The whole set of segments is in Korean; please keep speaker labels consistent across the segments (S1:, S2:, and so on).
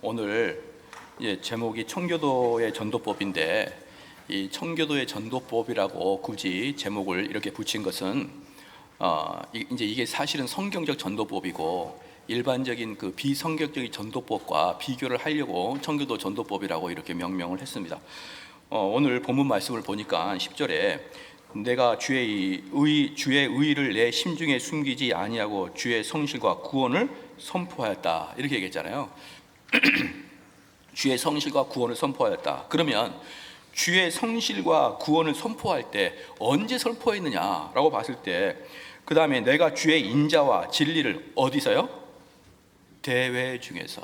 S1: 오늘 제목이 청교도의 전도법인데, 이 청교도의 전도법이라고 굳이 제목을 이렇게 붙인 것은 이제 이게 사실은 성경적 전도법이고 일반적인 그 비성경적인 전도법과 비교를 하려고 청교도 전도법이라고 이렇게 명명을 했습니다. 오늘 본문 말씀을 보니까 10절에 내가 주의 의를 내 심중에 숨기지 아니하고 주의 성실과 구원을 선포하였다, 이렇게 얘기했잖아요. 주의 성실과 구원을 선포하였다. 그러면 주의 성실과 구원을 선포할 때 언제 선포했느냐라고 봤을 때, 그 다음에 내가 주의 인자와 진리를 어디서요? 대회 중에서.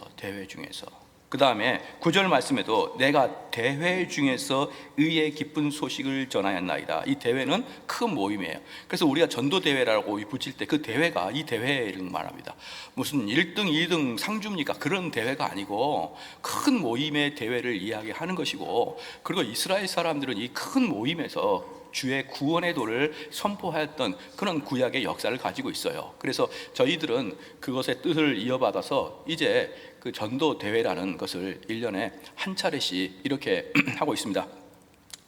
S1: 그 다음에 9절 말씀에도 내가 대회 중에서 의의 기쁜 소식을 전하였나이다. 이 대회는 큰 모임이에요. 그래서 우리가 전도대회라고 붙일 때 그 대회가 이 대회를 말합니다. 무슨 1등, 2등 상주입니까? 그런 대회가 아니고 큰 모임의 대회를 이야기하는 것이고, 그리고 이스라엘 사람들은 이 큰 모임에서 주의 구원의 도를 선포하였던 그런 구약의 역사를 가지고 있어요. 그래서 저희들은 그것의 뜻을 이어받아서 이제 그 전도 대회라는 것을 1년에 한 차례씩 이렇게 하고 있습니다.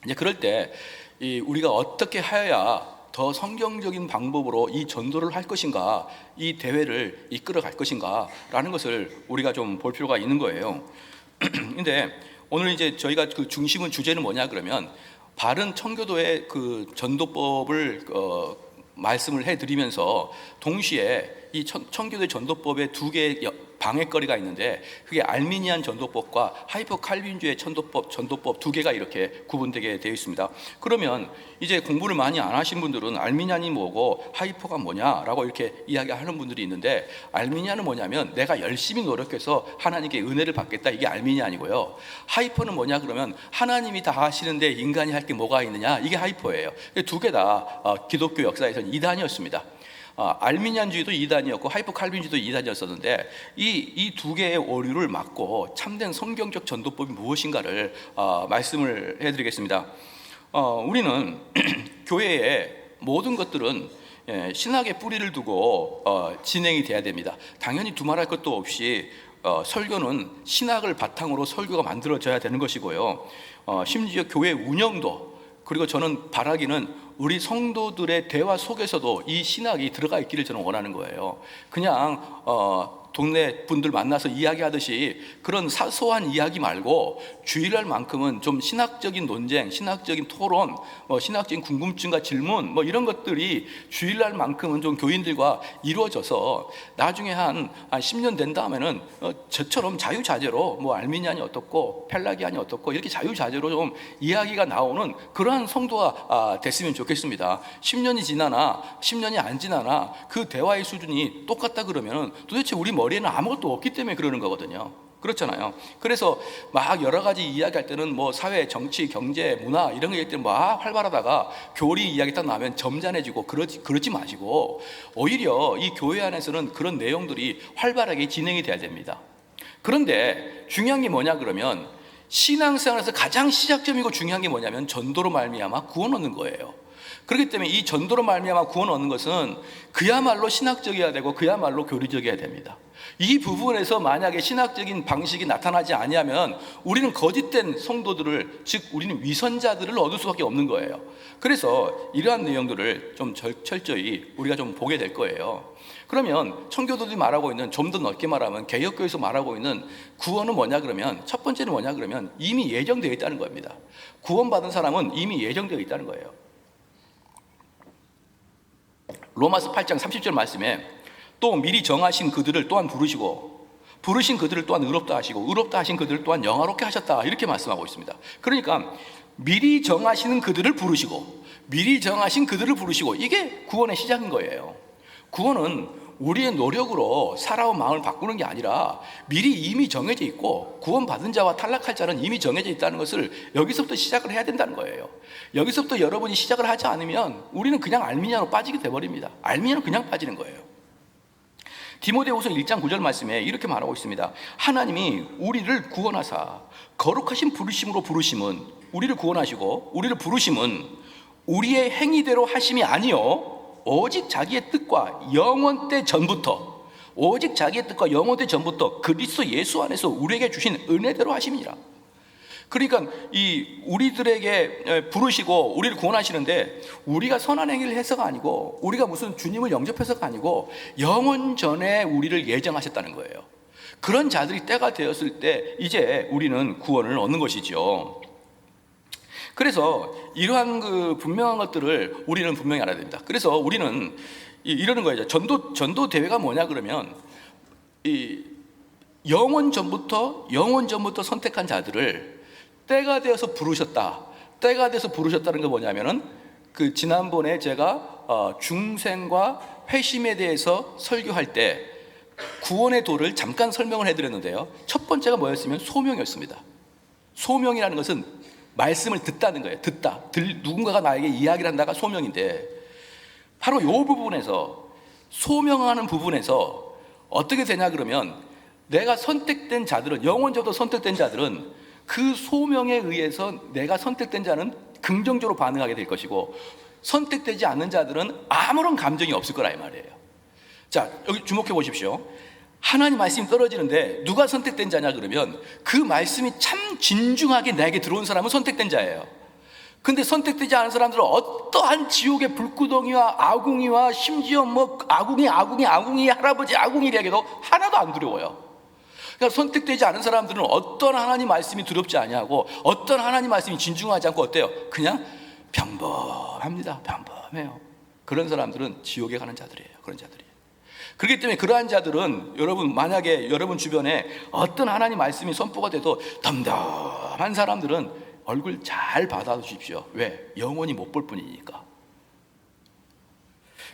S1: 이제 그럴 때 우리가 어떻게 하여야 더 성경적인 방법으로 이 전도를 할 것인가, 이 대회를 이끌어 갈 것인가 라는 것을 우리가 좀 볼 필요가 있는 거예요. 근데 오늘 이제 저희가 그 중심은 주제는 뭐냐 그러면, 바른 청교도의 그 전도법을 말씀을 해드리면서 동시에 이 청교도의 전도법에 두 개의 방해거리가 있는데, 그게 알미니안 전도법과 하이퍼 칼빈주의 전도법 두 개가 이렇게 구분되게 되어 있습니다. 그러면 이제 공부를 많이 안 하신 분들은 알미니안이 뭐고 하이퍼가 뭐냐라고 이렇게 이야기하는 분들이 있는데, 알미니안은 뭐냐면 내가 열심히 노력해서 하나님께 은혜를 받겠다, 이게 알미니안이고요. 하이퍼는 뭐냐 그러면 하나님이 다 하시는데 인간이 할 게 뭐가 있느냐, 이게 하이퍼예요. 두 개 다 기독교 역사에서는 이단이었습니다. 알미니안주의도 이단이었고 하이퍼 칼빈주의도 이단이었었는데, 이 두 개의 오류를 막고 참된 성경적 전도법이 무엇인가를 말씀을 해드리겠습니다. 우리는 교회의 모든 것들은 신학의 뿌리를 두고 진행이 돼야 됩니다. 당연히 두말할 것도 없이 설교는 신학을 바탕으로 설교가 만들어져야 되는 것이고요. 심지어 교회 운영도, 그리고 저는 바라기는 우리 성도들의 대화 속에서도 이 신학이 들어가 있기를 저는 원하는 거예요. 그냥 동네 분들 만나서 이야기하듯이 그런 사소한 이야기 말고 주일날만큼은 좀 신학적인 논쟁, 신학적인 토론, 신학적인 궁금증과 질문 이런 것들이 주일날만큼은 좀 교인들과 이루어져서 나중에 한 10년 된 다음에는 저처럼 자유자재로 알미니안이 어떻고 펠라기안이 어떻고 이렇게 자유자재로 좀 이야기가 나오는 그러한 성도가 됐으면 좋겠습니다. 10년이 지나나 10년이 안 지나나 그 대화의 수준이 똑같다 그러면 도대체 우리 머리에는 아무것도 없기 때문에 그러는 거거든요. 그렇잖아요. 그래서 막 여러 가지 이야기할 때는 사회, 정치, 경제, 문화 이런 거 얘기할 때 막 활발하다가 교리 이야기 딱 나면 점잖해지고 그러지 마시고, 오히려 이 교회 안에서는 그런 내용들이 활발하게 진행이 돼야 됩니다. 그런데 중요한 게 뭐냐 그러면, 신앙생활에서 가장 시작점이고 중요한 게 뭐냐면 전도로 말미암아 구원 얻는 거예요. 그렇기 때문에 이 전도로 말미암아 구원 얻는 것은 그야말로 신학적이어야 되고 그야말로 교리적이어야 됩니다. 이 부분에서 만약에 신학적인 방식이 나타나지 아니하면 우리는 거짓된 성도들을, 즉 우리는 위선자들을 얻을 수밖에 없는 거예요. 그래서 이러한 내용들을 좀 철저히 우리가 좀 보게 될 거예요. 그러면 청교도들이 말하고 있는, 좀 더 넓게 말하면 개혁교에서 말하고 있는 구원은 뭐냐 그러면, 첫 번째는 뭐냐 그러면 이미 예정되어 있다는 겁니다. 구원받은 사람은 이미 예정되어 있다는 거예요. 로마서 8장 30절 말씀에 또 미리 정하신 그들을 또한 부르시고 부르신 그들을 또한 의롭다 하시고 의롭다 하신 그들을 또한 영화롭게 하셨다, 이렇게 말씀하고 있습니다. 그러니까 미리 정하시는 그들을 부르시고 미리 정하신 그들을 부르시고, 이게 구원의 시작인 거예요. 구원은 우리의 노력으로 살아온 마음을 바꾸는 게 아니라 미리 이미 정해져 있고 구원받은 자와 탈락할 자는 이미 정해져 있다는 것을 여기서부터 시작을 해야 된다는 거예요. 여기서부터 여러분이 시작을 하지 않으면 우리는 그냥 알미니아로 빠지게 돼버립니다. 알미니아로 그냥 빠지는 거예요. 디모데후서 1장 9절 말씀에 이렇게 말하고 있습니다. 하나님이 우리를 구원하사 거룩하신 부르심으로 부르심은, 우리를 구원하시고 우리를 부르심은 우리의 행위대로 하심이 아니요 오직 자기의 뜻과 영원 때 전부터 오직 자기의 뜻과 영원의 전부터 그리스도 예수 안에서 우리에게 주신 은혜대로 하심이라. 그러니까 이 우리들에게 부르시고 우리를 구원하시는데 우리가 선한 행위를 해서가 아니고 우리가 무슨 주님을 영접해서가 아니고 영원 전에 우리를 예정하셨다는 거예요. 그런 자들이 때가 되었을 때 이제 우리는 구원을 얻는 것이죠. 그래서 이러한 그 분명한 것들을 우리는 분명히 알아야 됩니다. 그래서 우리는 이러는 거예요. 전도 대회가 뭐냐 그러면 이 영원 전부터 선택한 자들을 때가 되어서 부르셨다. 때가 돼서 부르셨다는 게 뭐냐면은 그 지난번에 제가 중생과 회심에 대해서 설교할 때 구원의 도를 잠깐 설명을 해드렸는데요. 첫 번째가 뭐였으면 소명이었습니다. 소명이라는 것은 말씀을 듣다는 거예요. 누군가가 나에게 이야기를 한다가 소명인데, 바로 이 부분에서 소명하는 부분에서 어떻게 되냐 그러면 내가 선택된 자들은, 영원적으로 선택된 자들은 그 소명에 의해서 내가 선택된 자는 긍정적으로 반응하게 될 것이고, 선택되지 않는 자들은 아무런 감정이 없을 거라 이 말이에요. 자, 여기 주목해 보십시오. 하나님 말씀이 떨어지는데 누가 선택된 자냐 그러면 그 말씀이 참 진중하게 내게 들어온 사람은 선택된 자예요. 근데 선택되지 않은 사람들은 어떠한 지옥의 불구덩이와 아궁이와 심지어 뭐 아궁이 할아버지 아궁이에게도 하나도 안 두려워요. 그러니까 선택되지 않은 사람들은 어떤 하나님 말씀이 두렵지 아니하고 어떤 하나님 말씀이 진중하지 않고 어때요? 그냥 평범합니다. 평범해요. 그런 사람들은 지옥에 가는 자들이에요. 그런 자들이. 그렇기 때문에 그러한 자들은 여러분, 만약에 여러분 주변에 어떤 하나님 말씀이 선포가 돼도 덤덤한 사람들은 얼굴 잘 받아주십시오. 왜? 영원히 못 볼 뿐이니까.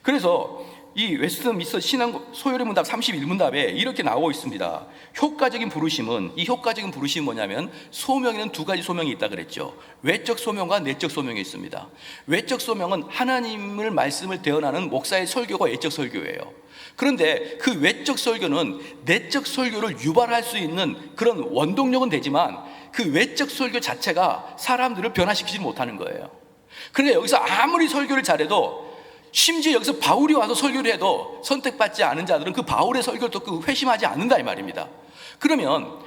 S1: 그래서 이 웨스트민스터 신앙 소요리 문답 31문답에 이렇게 나오고 있습니다. 효과적인 부르심은, 이 효과적인 부르심이 뭐냐면 소명에는 두 가지 소명이 있다 그랬죠. 외적 소명과 내적 소명이 있습니다. 외적 소명은 하나님을 말씀을 대언하는 목사의 설교가 외적 설교예요. 그런데 그 외적 설교는 내적 설교를 유발할 수 있는 그런 원동력은 되지만 그 외적 설교 자체가 사람들을 변화시키지 못하는 거예요. 그러니까 여기서 아무리 설교를 잘해도, 심지어 여기서 바울이 와서 설교를 해도 선택받지 않은 자들은 그 바울의 설교를 듣고 회심하지 않는다 이 말입니다. 그러면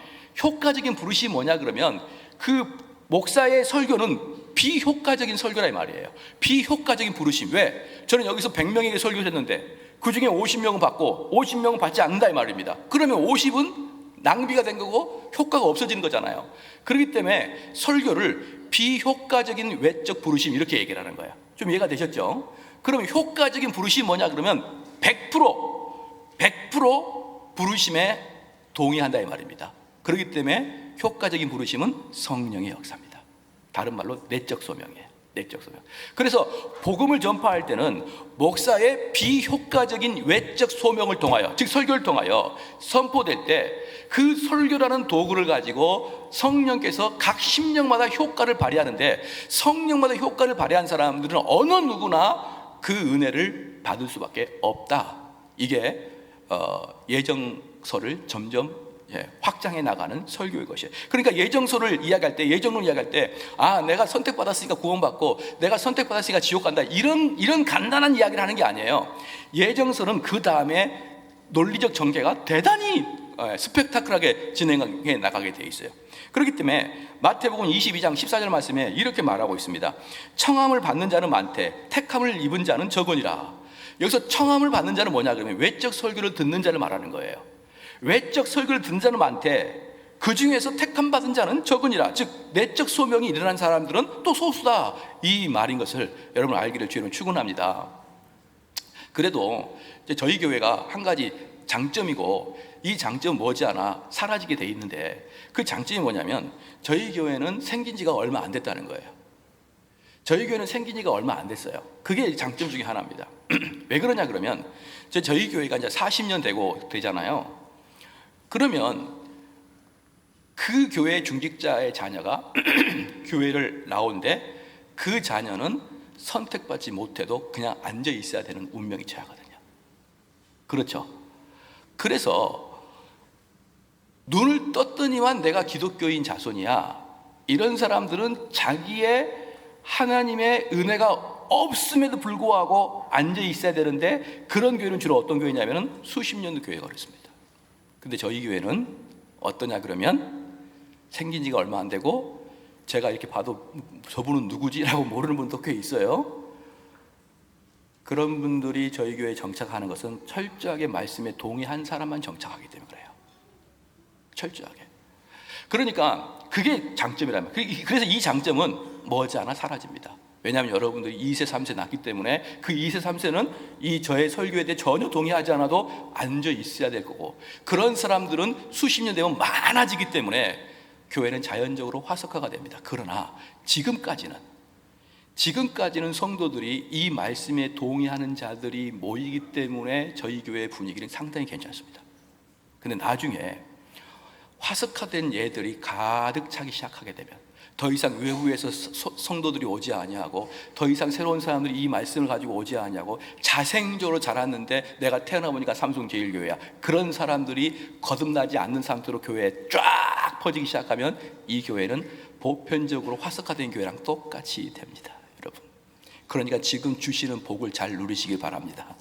S1: 효과적인 부르심이 뭐냐 그러면 그 목사의 설교는 비효과적인 설교라 이 말이에요. 비효과적인 부르심. 왜? 저는 여기서 100명에게 설교를 했는데 그 중에 50명은 받고 50명은 받지 않는다 이 말입니다. 그러면 50은 낭비가 된 거고 효과가 없어지는 거잖아요. 그렇기 때문에 설교를 비효과적인 외적 부르심 이렇게 얘기를 하는 거예요. 좀 이해가 되셨죠? 그러면 효과적인 부르심이 뭐냐 그러면 100% 부르심에 동의한다 이 말입니다. 그렇기 때문에 효과적인 부르심은 성령의 역사입니다. 다른 말로 내적 소명이에요. 내적 소명. 그래서 복음을 전파할 때는 목사의 비효과적인 외적 소명을 통하여, 즉 설교를 통하여 선포될 때 그 설교라는 도구를 가지고 성령께서 각 심령마다 효과를 발휘하는데, 성령마다 효과를 발휘한 사람들은 어느 누구나 그 은혜를 받을 수밖에 없다. 이게 예정서를 점점 확장해 나가는 설교의 것이에요. 그러니까 예정서를 이야기할 때, 예정론 이야기할 때, 내가 선택받았으니까 구원받고 내가 선택받았으니까 지옥 간다, 이런 간단한 이야기를 하는 게 아니에요. 예정서는 그 다음에 논리적 전개가 대단히 스펙타클하게 진행해 나가게 되어 있어요. 그렇기 때문에 마태복음 22장 14절 말씀에 이렇게 말하고 있습니다. 청함을 받는 자는 많되 택함을 입은 자는 적으니라. 여기서 청함을 받는 자는 뭐냐 그러면 외적 설교를 듣는 자를 말하는 거예요. 외적 설교를 듣는 자는 많되 그 중에서 택함 받은 자는 적으니라. 즉 내적 소명이 일어난 사람들은 또 소수다, 이 말인 것을 여러분 알기를 주의로 축원합니다. 그래도 이제 저희 교회가 한 가지 장점이고, 이 장점은 머지않아 사라지게 돼 있는데, 그 장점이 뭐냐면 저희 교회는 생긴 지가 얼마 안 됐다는 거예요. 저희 교회는 생긴 지가 얼마 안 됐어요. 그게 장점 중에 하나입니다. 왜 그러냐 그러면 저희 교회가 이제 40년 되잖아요. 그러면 그 교회 중직자의 자녀가 교회를 나오는데 그 자녀는 선택받지 못해도 그냥 앉아 있어야 되는 운명이 처하거든요. 그렇죠? 그래서 눈을 떴더니만 내가 기독교인 자손이야, 이런 사람들은 자기의 하나님의 은혜가 없음에도 불구하고 앉아 있어야 되는데, 그런 교회는 주로 어떤 교회냐면 수십 년도 교회가 그렇습니다. 근데 저희 교회는 어떠냐 그러면, 생긴 지가 얼마 안 되고 제가 이렇게 봐도 저분은 누구지라고 모르는 분도 꽤 있어요. 그런 분들이 저희 교회에 정착하는 것은 철저하게 말씀에 동의한 사람만 정착하기 때문에 그래요. 철저하게. 그러니까 그게 장점이라면, 그래서 이 장점은 머지않아 사라집니다. 왜냐하면 여러분들이 2세 3세 낳기 때문에 그 2세 3세는 이 저의 설교에 대해 전혀 동의하지 않아도 앉아 있어야 될 거고, 그런 사람들은 수십 년 되면 많아지기 때문에 교회는 자연적으로 화석화가 됩니다. 그러나 지금까지는 성도들이 이 말씀에 동의하는 자들이 모이기 때문에 저희 교회의 분위기는 상당히 괜찮습니다. 근데 나중에 화석화된 예들이 가득 차기 시작하게 되면, 더 이상 외부에서 성도들이 오지 아니하고, 더 이상 새로운 사람들이 이 말씀을 가지고 오지 아니하고, 자생적으로 자랐는데 내가 태어나 보니까 삼성제일교회야, 그런 사람들이 거듭나지 않는 상태로 교회에 쫙 퍼지기 시작하면 이 교회는 보편적으로 화석화된 교회랑 똑같이 됩니다, 여러분. 그러니까 지금 주시는 복을 잘 누리시길 바랍니다.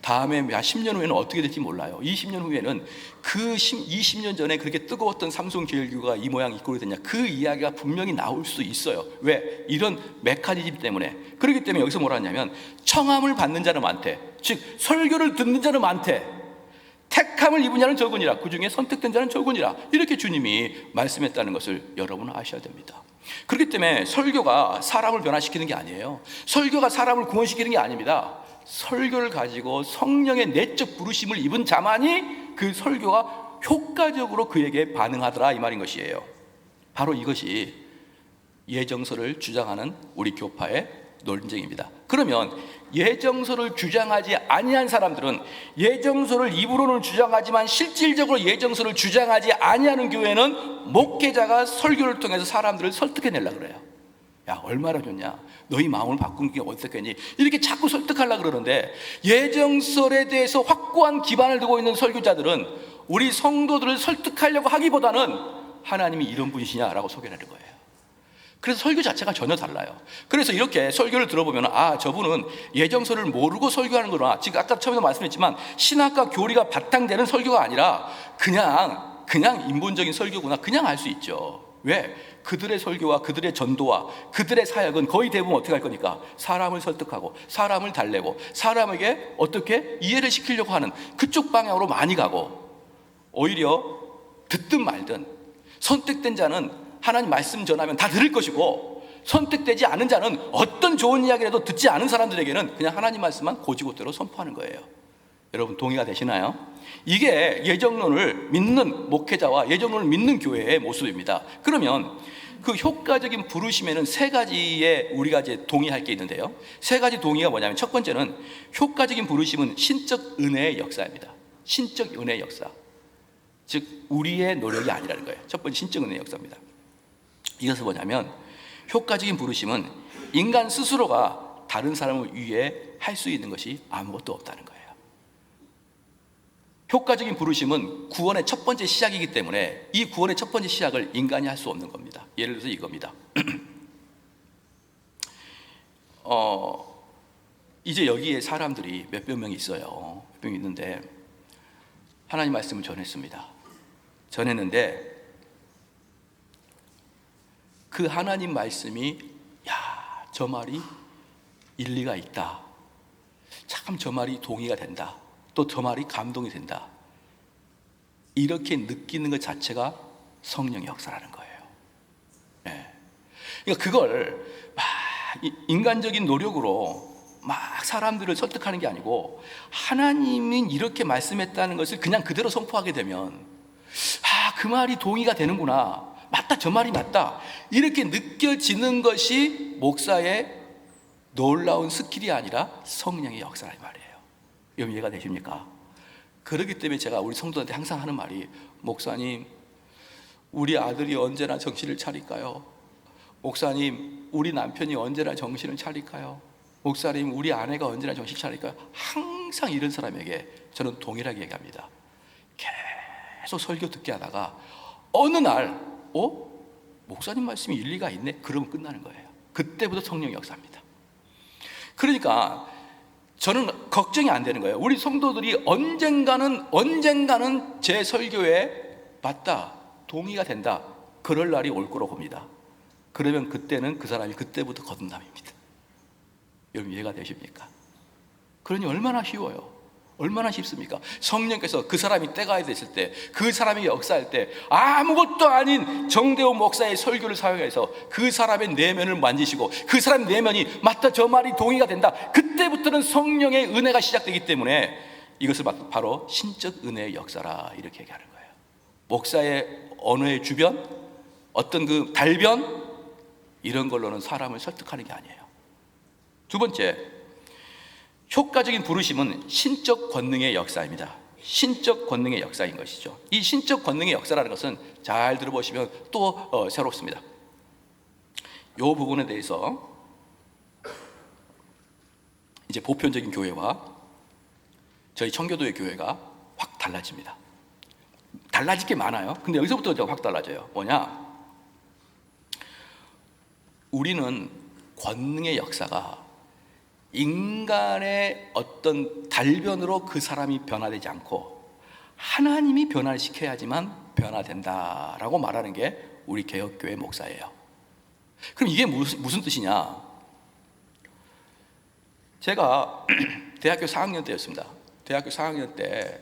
S1: 다음에 10년 후에는 어떻게 될지 몰라요. 20년 후에는 그 20년 전에 그렇게 뜨거웠던 삼성제일교회가 이 모양 이 꼴이 됐냐, 그 이야기가 분명히 나올 수 있어요. 왜? 이런 메커니즘 때문에. 그렇기 때문에 여기서 뭐라 하냐면, 청함을 받는 자는 많대, 즉 설교를 듣는 자는 많대, 택함을 입은 자는 적으니라, 그 중에 선택된 자는 적으니라, 이렇게 주님이 말씀했다는 것을 여러분은 아셔야 됩니다. 그렇기 때문에 설교가 사람을 변화시키는 게 아니에요. 설교가 사람을 구원시키는 게 아닙니다. 설교를 가지고 성령의 내적 부르심을 입은 자만이 그 설교가 효과적으로 그에게 반응하더라, 이 말인 것이에요. 바로 이것이 예정서를 주장하는 우리 교파의 논쟁입니다. 그러면 예정서를 주장하지 아니한 사람들은, 예정서를 입으로는 주장하지만 실질적으로 예정서를 주장하지 아니하는 교회는 목회자가 설교를 통해서 사람들을 설득해내려고 그래요. 야, 얼마나 좋냐, 너희 마음을 바꾼 게 어떻겠니, 이렇게 자꾸 설득하려고 그러는데, 예정설에 대해서 확고한 기반을 두고 있는 설교자들은 우리 성도들을 설득하려고 하기보다는 하나님이 이런 분이시냐라고 소개하는 거예요. 그래서 설교 자체가 전혀 달라요. 그래서 이렇게 설교를 들어보면, 아, 저분은 예정서를 모르고 설교하는 거구나. 지금 아까 처음에도 말씀했지만 신학과 교리가 바탕되는 설교가 아니라 그냥 인본적인 설교구나, 그냥 알 수 있죠. 왜? 그들의 설교와 그들의 전도와 그들의 사역은 거의 대부분 어떻게 할 거니까, 사람을 설득하고 사람을 달래고 사람에게 어떻게 이해를 시키려고 하는 그쪽 방향으로 많이 가고, 오히려 듣든 말든 선택된 자는 하나님 말씀 전하면 다 들을 것이고, 선택되지 않은 자는 어떤 좋은 이야기라도 듣지 않은 사람들에게는 그냥 하나님 말씀만 고지고대로 선포하는 거예요. 여러분 동의가 되시나요? 이게 예정론을 믿는 목회자와 예정론을 믿는 교회의 모습입니다. 그러면 그 효과적인 부르심에는 세 가지에 우리가 이제 동의할 게 있는데요. 세 가지 동의가 뭐냐면, 첫 번째는 효과적인 부르심은 신적 은혜의 역사입니다. 신적 은혜의 역사, 즉 우리의 노력이 아니라는 거예요. 첫 번째 신적 은혜의 역사입니다. 이것은 뭐냐면, 효과적인 부르심은 인간 스스로가 다른 사람을 위해 할 수 있는 것이 아무것도 없다는 거예요. 효과적인 부르심은 구원의 첫 번째 시작이기 때문에 이 구원의 첫 번째 시작을 인간이 할 수 없는 겁니다. 예를 들어서 이겁니다. 이제 여기에 사람들이 몇백 명이 있어요. 몇 명 있는데 하나님 말씀을 전했는데 그 하나님 말씀이, 야, 저 말이 일리가 있다, 참 저 말이 동의가 된다, 또 저 말이 감동이 된다, 이렇게 느끼는 것 자체가 성령의 역사라는 거예요. 네. 그러니까 그걸 막 인간적인 노력으로 막 사람들을 설득하는 게 아니고, 하나님이 이렇게 말씀했다는 것을 그냥 그대로 선포하게 되면, 아, 그 말이 동의가 되는구나, 맞다, 저 말이 맞다, 이렇게 느껴지는 것이 목사의 놀라운 스킬이 아니라 성령의 역사란 말이에요. 여러분 이해가 되십니까? 그렇기 때문에 제가 우리 성도한테 항상 하는 말이, 목사님, 우리 아들이 언제나 정신을 차릴까요? 목사님, 우리 남편이 언제나 정신을 차릴까요? 목사님, 우리 아내가 언제나 정신 차릴까요? 항상 이런 사람에게 저는 동일하게 얘기합니다. 계속 설교 듣게 하다가 어느 날 목사님 말씀이 일리가 있네, 그러면 끝나는 거예요. 그때부터 성령의 역사입니다. 그러니까 저는 걱정이 안 되는 거예요. 우리 성도들이 언젠가는 제 설교에 맞다, 동의가 된다, 그럴 날이 올 거라고 봅니다. 그러면 그때는 그 사람이 그때부터 거듭남입니다. 여러분 이해가 되십니까? 그러니 얼마나 쉬워요. 얼마나 쉽습니까? 성령께서 그 사람이 때가 됐을 때, 그 사람이 역사할 때 아무것도 아닌 정대호 목사의 설교를 사용해서 그 사람의 내면을 만지시고 그 사람의 내면이 맞다, 저 말이 동의가 된다, 그때부터는 성령의 은혜가 시작되기 때문에 이것을 바로 신적 은혜의 역사라 이렇게 얘기하는 거예요. 목사의 언어의 주변, 어떤 그 달변, 이런 걸로는 사람을 설득하는 게 아니에요. 두 번째, 효과적인 부르심은 신적 권능의 역사입니다. 신적 권능의 역사인 것이죠. 이 신적 권능의 역사라는 것은 잘 들어보시면 또 새롭습니다. 이 부분에 대해서 이제 보편적인 교회와 저희 청교도의 교회가 확 달라집니다. 달라질 게 많아요. 근데 여기서부터 확 달라져요. 뭐냐? 우리는 권능의 역사가 인간의 어떤 달변으로 그 사람이 변화되지 않고 하나님이 변화를 시켜야지만 변화된다라고 말하는 게 우리 개혁교회 목사예요. 그럼 이게 무슨 뜻이냐? 제가 대학교 4학년 때였습니다. 대학교 4학년 때,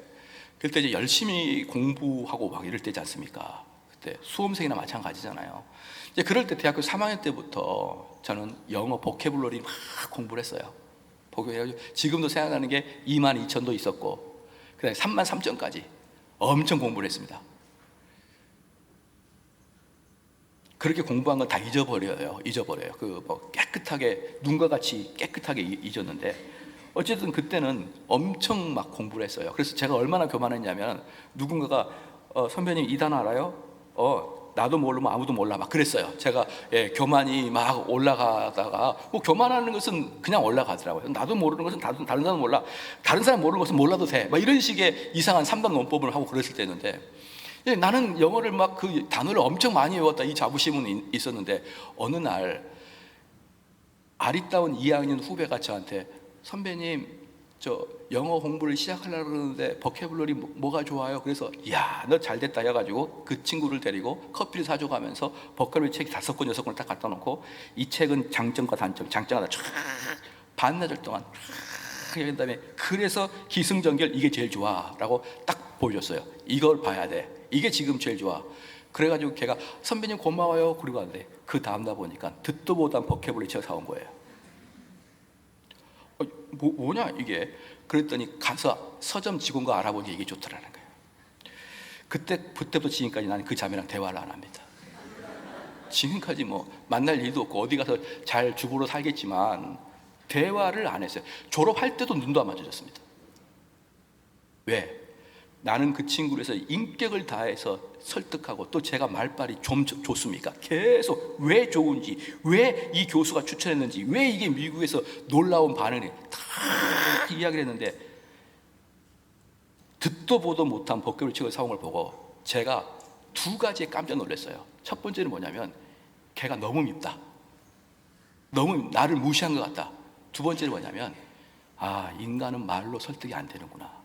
S1: 그때 이제 열심히 공부하고 막 이럴 때지 않습니까? 그때 수험생이나 마찬가지잖아요. 이제 그럴 때 대학교 3학년 때부터 저는 영어 보캐블러리 막 공부를 했어요. 지금도 생각나는 게 22,000도 있었고, 그다음에 33,000까지 엄청 공부를 했습니다. 그렇게 공부한 건 다 잊어버려요. 그 뭐 깨끗하게, 눈과 같이 깨끗하게 잊었는데, 어쨌든 그때는 엄청 막 공부를 했어요. 그래서 제가 얼마나 교만했냐면, 누군가가 선배님 이 단어 알아요? 나도 모르면 아무도 몰라, 막 그랬어요. 제가 교만이 막 올라가다가, 뭐 교만하는 것은 그냥 올라가더라고요. 나도 모르는 것은 다른 사람 몰라, 다른 사람 모르는 것은 몰라도 돼, 막 이런 식의 이상한 3단 논법을 하고 그랬을 때였는데, 나는 영어를 막 그 단어를 엄청 많이 외웠다, 이 자부심은 있었는데, 어느 날 아리따운 2학년 후배가 저한테, 선배님 저 영어 공부를 시작하려고 그러는데 버캐블러리 뭐가 좋아요? 그래서 야, 너 잘됐다 해가지고 그 친구를 데리고 커피를 사줘가면서 버캐블러리 책 5권 6권을 딱 갖다 놓고, 이 책은 장점과 단점, 장점마다 쫙 반나절 동안 쫙 얘기한 다음에, 그래서 기승전결 이게 제일 좋아 라고 딱 보여줬어요. 이걸 봐야 돼, 이게 지금 제일 좋아. 그래가지고 걔가 선배님 고마워요 그러고 왔는데, 그 다음날 보니까 듣도 못한 버캐블러리 책을 사온 거예요. 뭐냐 이게? 그랬더니 가서 서점 직원과 알아보니 이게 좋더라는 거예요. 그때부터 지금까지 나는 그 자매랑 대화를 안 합니다. 지금까지 뭐 만날 일도 없고 어디 가서 잘 주부로 살겠지만 대화를 안 했어요. 졸업할 때도 눈도 안 마주쳤습니다. 왜? 나는 그 친구를 해서 인격을 다해서 설득하고, 또 제가 말빨이 좀 좋습니까? 계속 왜 좋은지, 왜 이 교수가 추천했는지, 왜 이게 미국에서 놀라운 반응이 다 이야기를 했는데, 듣도 보도 못한 버클리 책을 사온 걸 보고 제가 두 가지에 깜짝 놀랐어요. 첫 번째는 뭐냐면, 걔가 너무 밉다, 너무 나를 무시한 것 같다. 두 번째는 뭐냐면, 인간은 말로 설득이 안 되는구나.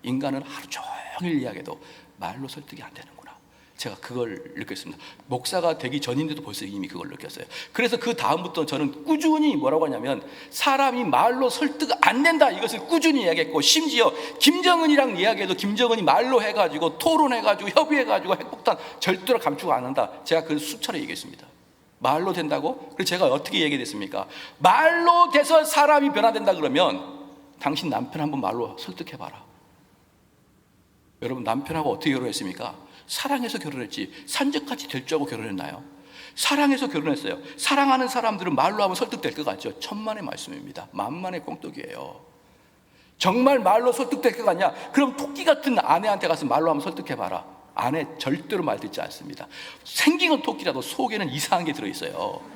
S1: 인간은 하루 종일 이야기해도 말로 설득이 안 되는구나. 제가 그걸 느꼈습니다. 목사가 되기 전인데도 벌써 이미 그걸 느꼈어요. 그래서 그 다음부터 저는 꾸준히 뭐라고 하냐면, 사람이 말로 설득 안 된다, 이것을 꾸준히 이야기했고, 심지어 김정은이랑 이야기해도 김정은이 말로 해가지고 토론해가지고 협의해가지고 핵폭탄 절대로 감추고 안 한다, 제가 그 수차례 얘기했습니다. 말로 된다고? 그래서 제가 어떻게 얘기했습니까? 말로 돼서 사람이 변화된다 그러면 당신 남편 한번 말로 설득해봐라. 여러분, 남편하고 어떻게 결혼했습니까? 사랑해서 결혼했지 산적같이 될 줄 알고 결혼했나요? 사랑해서 결혼했어요. 사랑하는 사람들은 말로 하면 설득될 것 같죠? 천만의 말씀입니다. 만만의 꽁떡이에요. 정말 말로 설득될 것 같냐? 그럼 토끼 같은 아내한테 가서 말로 하면 설득해봐라. 아내 절대로 말 듣지 않습니다. 생긴 건 토끼라도 속에는 이상한 게 들어있어요.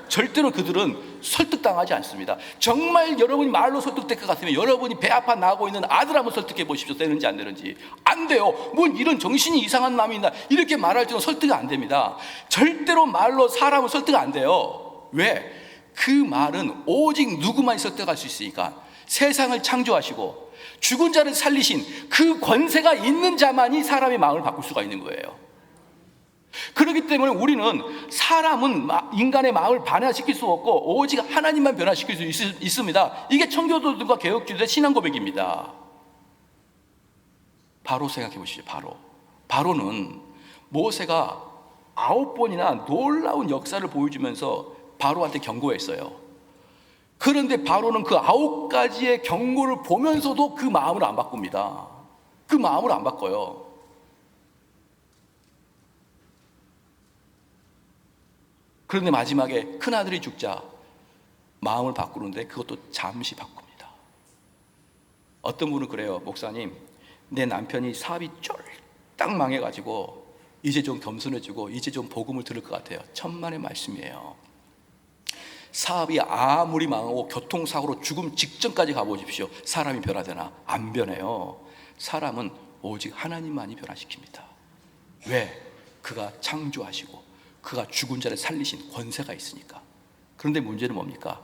S1: 절대로 그들은 설득당하지 않습니다. 정말 여러분이 말로 설득될 것 같으면 여러분이 배 아파 나고 있는 아들 한번 설득해 보십시오. 되는지 안 되는지. 안 돼요. 뭔 이런 정신이 이상한 남이 있나, 이렇게 말할 때는 설득이 안 됩니다. 절대로 말로 사람을 설득 안 돼요. 왜? 그 말은 오직 누구만이 설득할 수 있으니까 세상을 창조하시고 죽은 자를 살리신 그 권세가 있는 자만이 사람의 마음을 바꿀 수가 있는 거예요. 그렇기 때문에 우리는 사람은 인간의 마음을 변화시킬 수 없고 오직 하나님만 변화시킬 수 있습니다. 이게 청교도들과 개혁주의들의 신앙 고백입니다. 바로 생각해 보시죠. 바로는 모세가 9번이나 놀라운 역사를 보여주면서 바로한테 경고했어요. 그런데 바로는 그 9가지의 경고를 보면서도 그 마음을 안 바꿉니다. 그 마음을 안 바꿔요. 그런데 마지막에 큰아들이 죽자 마음을 바꾸는데 그것도 잠시 바꿉니다. 어떤 분은 그래요. 목사님, 내 남편이 사업이 쫄딱 망해가지고 이제 좀 겸손해지고 이제 좀 복음을 들을 것 같아요. 천만의 말씀이에요. 사업이 아무리 망하고 교통사고로 죽음 직전까지 가보십시오. 사람이 변화되나? 안 변해요. 사람은 오직 하나님만이 변화시킵니다. 왜? 그가 창조하시고 그가 죽은 자를 살리신 권세가 있으니까. 그런데 문제는 뭡니까?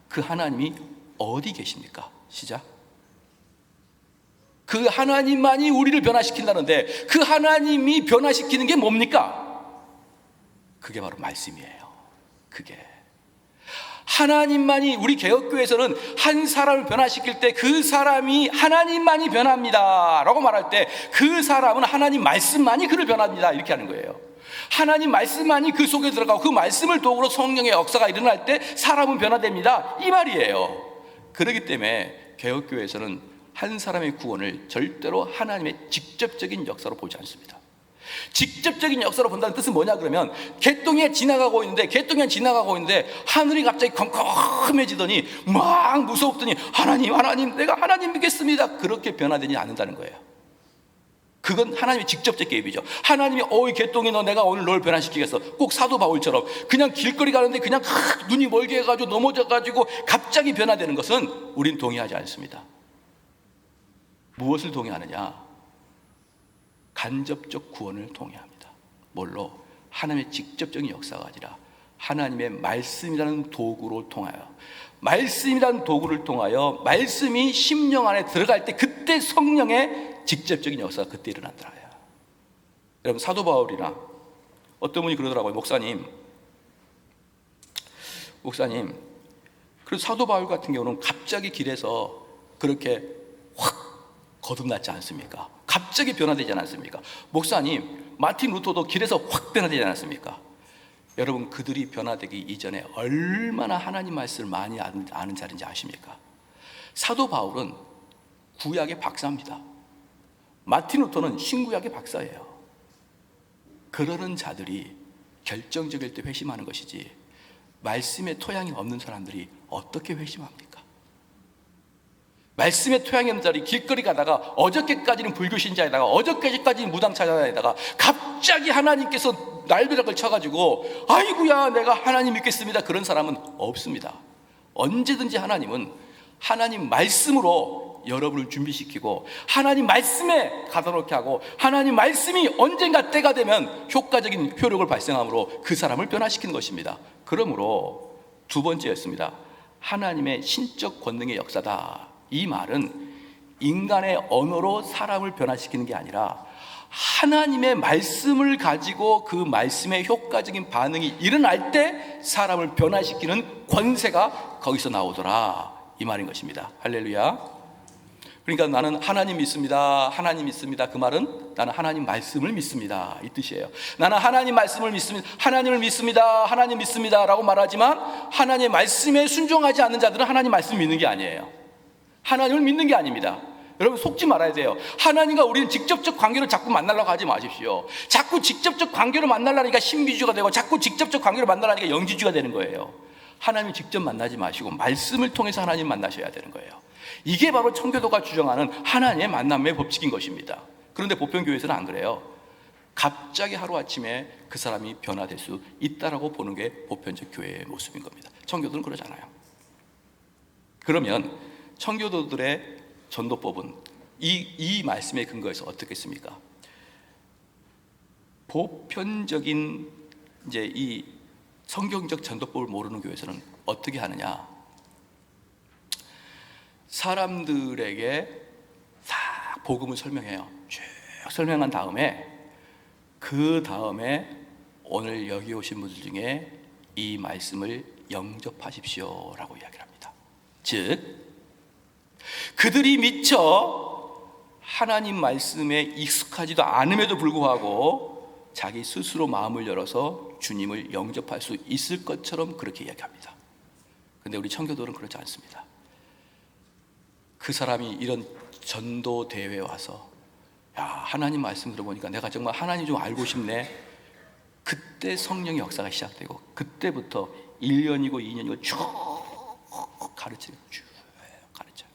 S1: 그 하나님이 어디 계십니까? 시작. 그 하나님만이 우리를 변화시킨다는데 그 하나님이 변화시키는 게 뭡니까? 그게 바로 말씀이에요. 그게 하나님만이, 우리 개혁교회에서는 한 사람을 변화시킬 때 그 사람이 하나님만이 변합니다 라고 말할 때 그 사람은 하나님 말씀만이 그를 변합니다 이렇게 하는 거예요. 하나님 말씀만이 그 속에 들어가고 그 말씀을 도구로 성령의 역사가 일어날 때 사람은 변화됩니다 이 말이에요. 그렇기 때문에 개혁교회에서는 한 사람의 구원을 절대로 하나님의 직접적인 역사로 보지 않습니다. 직접적인 역사로 본다는 뜻은 뭐냐 그러면 개똥이가 지나가고 있는데 하늘이 갑자기 컴컴해지더니 막 무섭더니 하나님 내가 하나님 믿겠습니다 그렇게 변화되지 않는다는 거예요. 그건 하나님의 직접적 개입이죠. 하나님이 이 개똥이 내가 오늘 널 변화시키겠어. 꼭 사도 바울처럼 그냥 길거리 가는데 그냥 눈이 멀게 해가지고 넘어져가지고 갑자기 변화되는 것은 우린 동의하지 않습니다. 무엇을 동의하느냐? 간접적 구원을 동의합니다. 뭘로? 하나님의 직접적인 역사가 아니라 하나님의 말씀이라는 도구로 통하여, 말씀이라는 도구를 통하여 말씀이 심령 안에 들어갈 때 그때 성령의 직접적인 역사가 그때 일어난다. 여러분, 사도 바울이나 어떤 분이 그러더라고요. 목사님 그래서 사도 바울 같은 경우는 갑자기 길에서 그렇게 확 거듭났지 않습니까? 갑자기 변화되지 않았습니까? 목사님, 마틴 루터도 길에서 확 변화되지 않았습니까? 여러분, 그들이 변화되기 이전에 얼마나 하나님 말씀을 많이 아는 자인지 아십니까? 사도 바울은 구약의 박사입니다. 마틴 루터는 신구약의 박사예요. 그러는 자들이 결정적일 때 회심하는 것이지 말씀의 토양이 없는 사람들이 어떻게 회심합니까? 말씀의 토양이 없는 자들이 길거리 가다가 어저께까지는 불교 신자에다가 어저께까지는 무당차자에다가 갑자기 하나님께서 날벼락을 쳐가지고 아이고야 내가 하나님 믿겠습니다 그런 사람은 없습니다. 언제든지 하나님은 하나님 말씀으로 여러분을 준비시키고 하나님 말씀에 가둬놓게 하고 하나님 말씀이 언젠가 때가 되면 효과적인 효력을 발생함으로 그 사람을 변화시키는 것입니다. 그러므로 두 번째였습니다. 하나님의 신적 권능의 역사다. 이 말은 인간의 언어로 사람을 변화시키는 게 아니라 하나님의 말씀을 가지고 그 말씀의 효과적인 반응이 일어날 때 사람을 변화시키는 권세가 거기서 나오더라 이 말인 것입니다. 할렐루야. 그러니까 나는 하나님 믿습니다 그 말은 나는 하나님 말씀을 믿습니다 이 뜻이에요. 나는 하나님 말씀을 믿습니다, 하나님 믿습니다 라고 말하지만 하나님의 말씀에 순종하지 않는 자들은 하나님 말씀을 믿는 게 아니에요. 하나님을 믿는 게 아닙니다. 여러분, 속지 말아야 돼요. 하나님과 우리는 직접적 관계로 자꾸 만나려고 하지 마십시오. 자꾸 직접적 관계로 만나려니까 신비주의가 되고 자꾸 직접적 관계로 만나려니까 영지주의가 되는 거예요. 하나님을 직접 만나지 마시고 말씀을 통해서 하나님 만나셔야 되는 거예요. 이게 바로 청교도가 주장하는 하나님의 만남의 법칙인 것입니다. 그런데 보편교회에서는 안 그래요. 갑자기 하루아침에 그 사람이 변화될 수 있다라고 보는 게 보편적 교회의 모습인 겁니다. 청교도는 그러잖아요. 그러면 청교도들의 전도법은 이 말씀에 근거해서 어떻겠습니까? 보편적인 이제 이 성경적 전도법을 모르는 교회에서는 어떻게 하느냐? 사람들에게 싹 복음을 설명해요. 쭉 설명한 다음에 그 다음에 오늘 여기 오신 분들 중에 이 말씀을 영접하십시오 라고 이야기를 합니다. 즉 그들이 미처 하나님 말씀에 익숙하지도 않음에도 불구하고 자기 스스로 마음을 열어서 주님을 영접할 수 있을 것처럼 그렇게 이야기합니다. 그런데 우리 청교도는 그렇지 않습니다. 그 사람이 이런 전도 대회에 와서 야, 하나님 말씀 들어보니까 내가 정말 하나님 좀 알고 싶네. 그때 성령의 역사가 시작되고 그때부터 1년이고 2년이고 쭉 가르쳐요. 쭉 가르쳐요.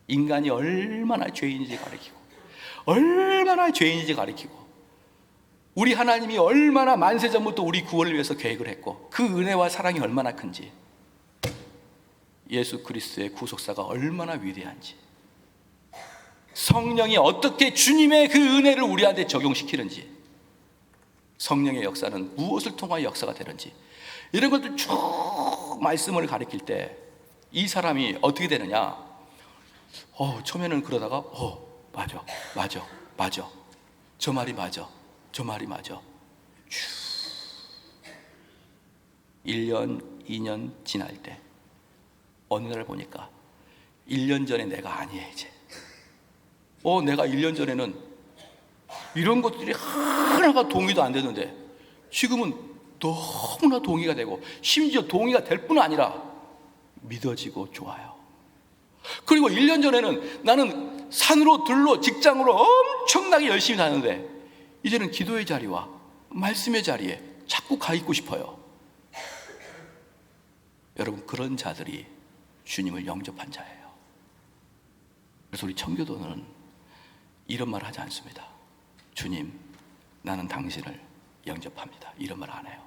S1: 인간이 얼마나 죄인인지 가르치고 얼마나 죄인인지 가르치고 우리 하나님이 얼마나 만세 전부터 우리 구원을 위해서 계획을 했고 그 은혜와 사랑이 얼마나 큰지, 예수 그리스도의 구속사가 얼마나 위대한지, 성령이 어떻게 주님의 그 은혜를 우리한테 적용시키는지, 성령의 역사는 무엇을 통하여 역사가 되는지, 이런 것들 쭉 말씀을 가르칠 때 이 사람이 어떻게 되느냐? 처음에는 그러다가 맞아, 저 말이 맞아, 저 말이 맞아. 1년, 2년 지날 때 어느 날 보니까 1년 전에 내가 아니야 이제. 내가 1년 전에는 이런 것들이 하나가 동의도 안 되는데 지금은 너무나 동의가 되고 심지어 동의가 될 뿐 아니라 믿어지고 좋아요. 그리고 1년 전에는 나는 산으로 들로 직장으로 엄청나게 열심히 다녔는데 이제는 기도의 자리와 말씀의 자리에 자꾸 가 있고 싶어요. 여러분, 그런 자들이 주님을 영접한 자예요. 그래서 우리 청교도는 이런 말 하지 않습니다. 주님, 나는 당신을 영접합니다. 이런 말 안 해요.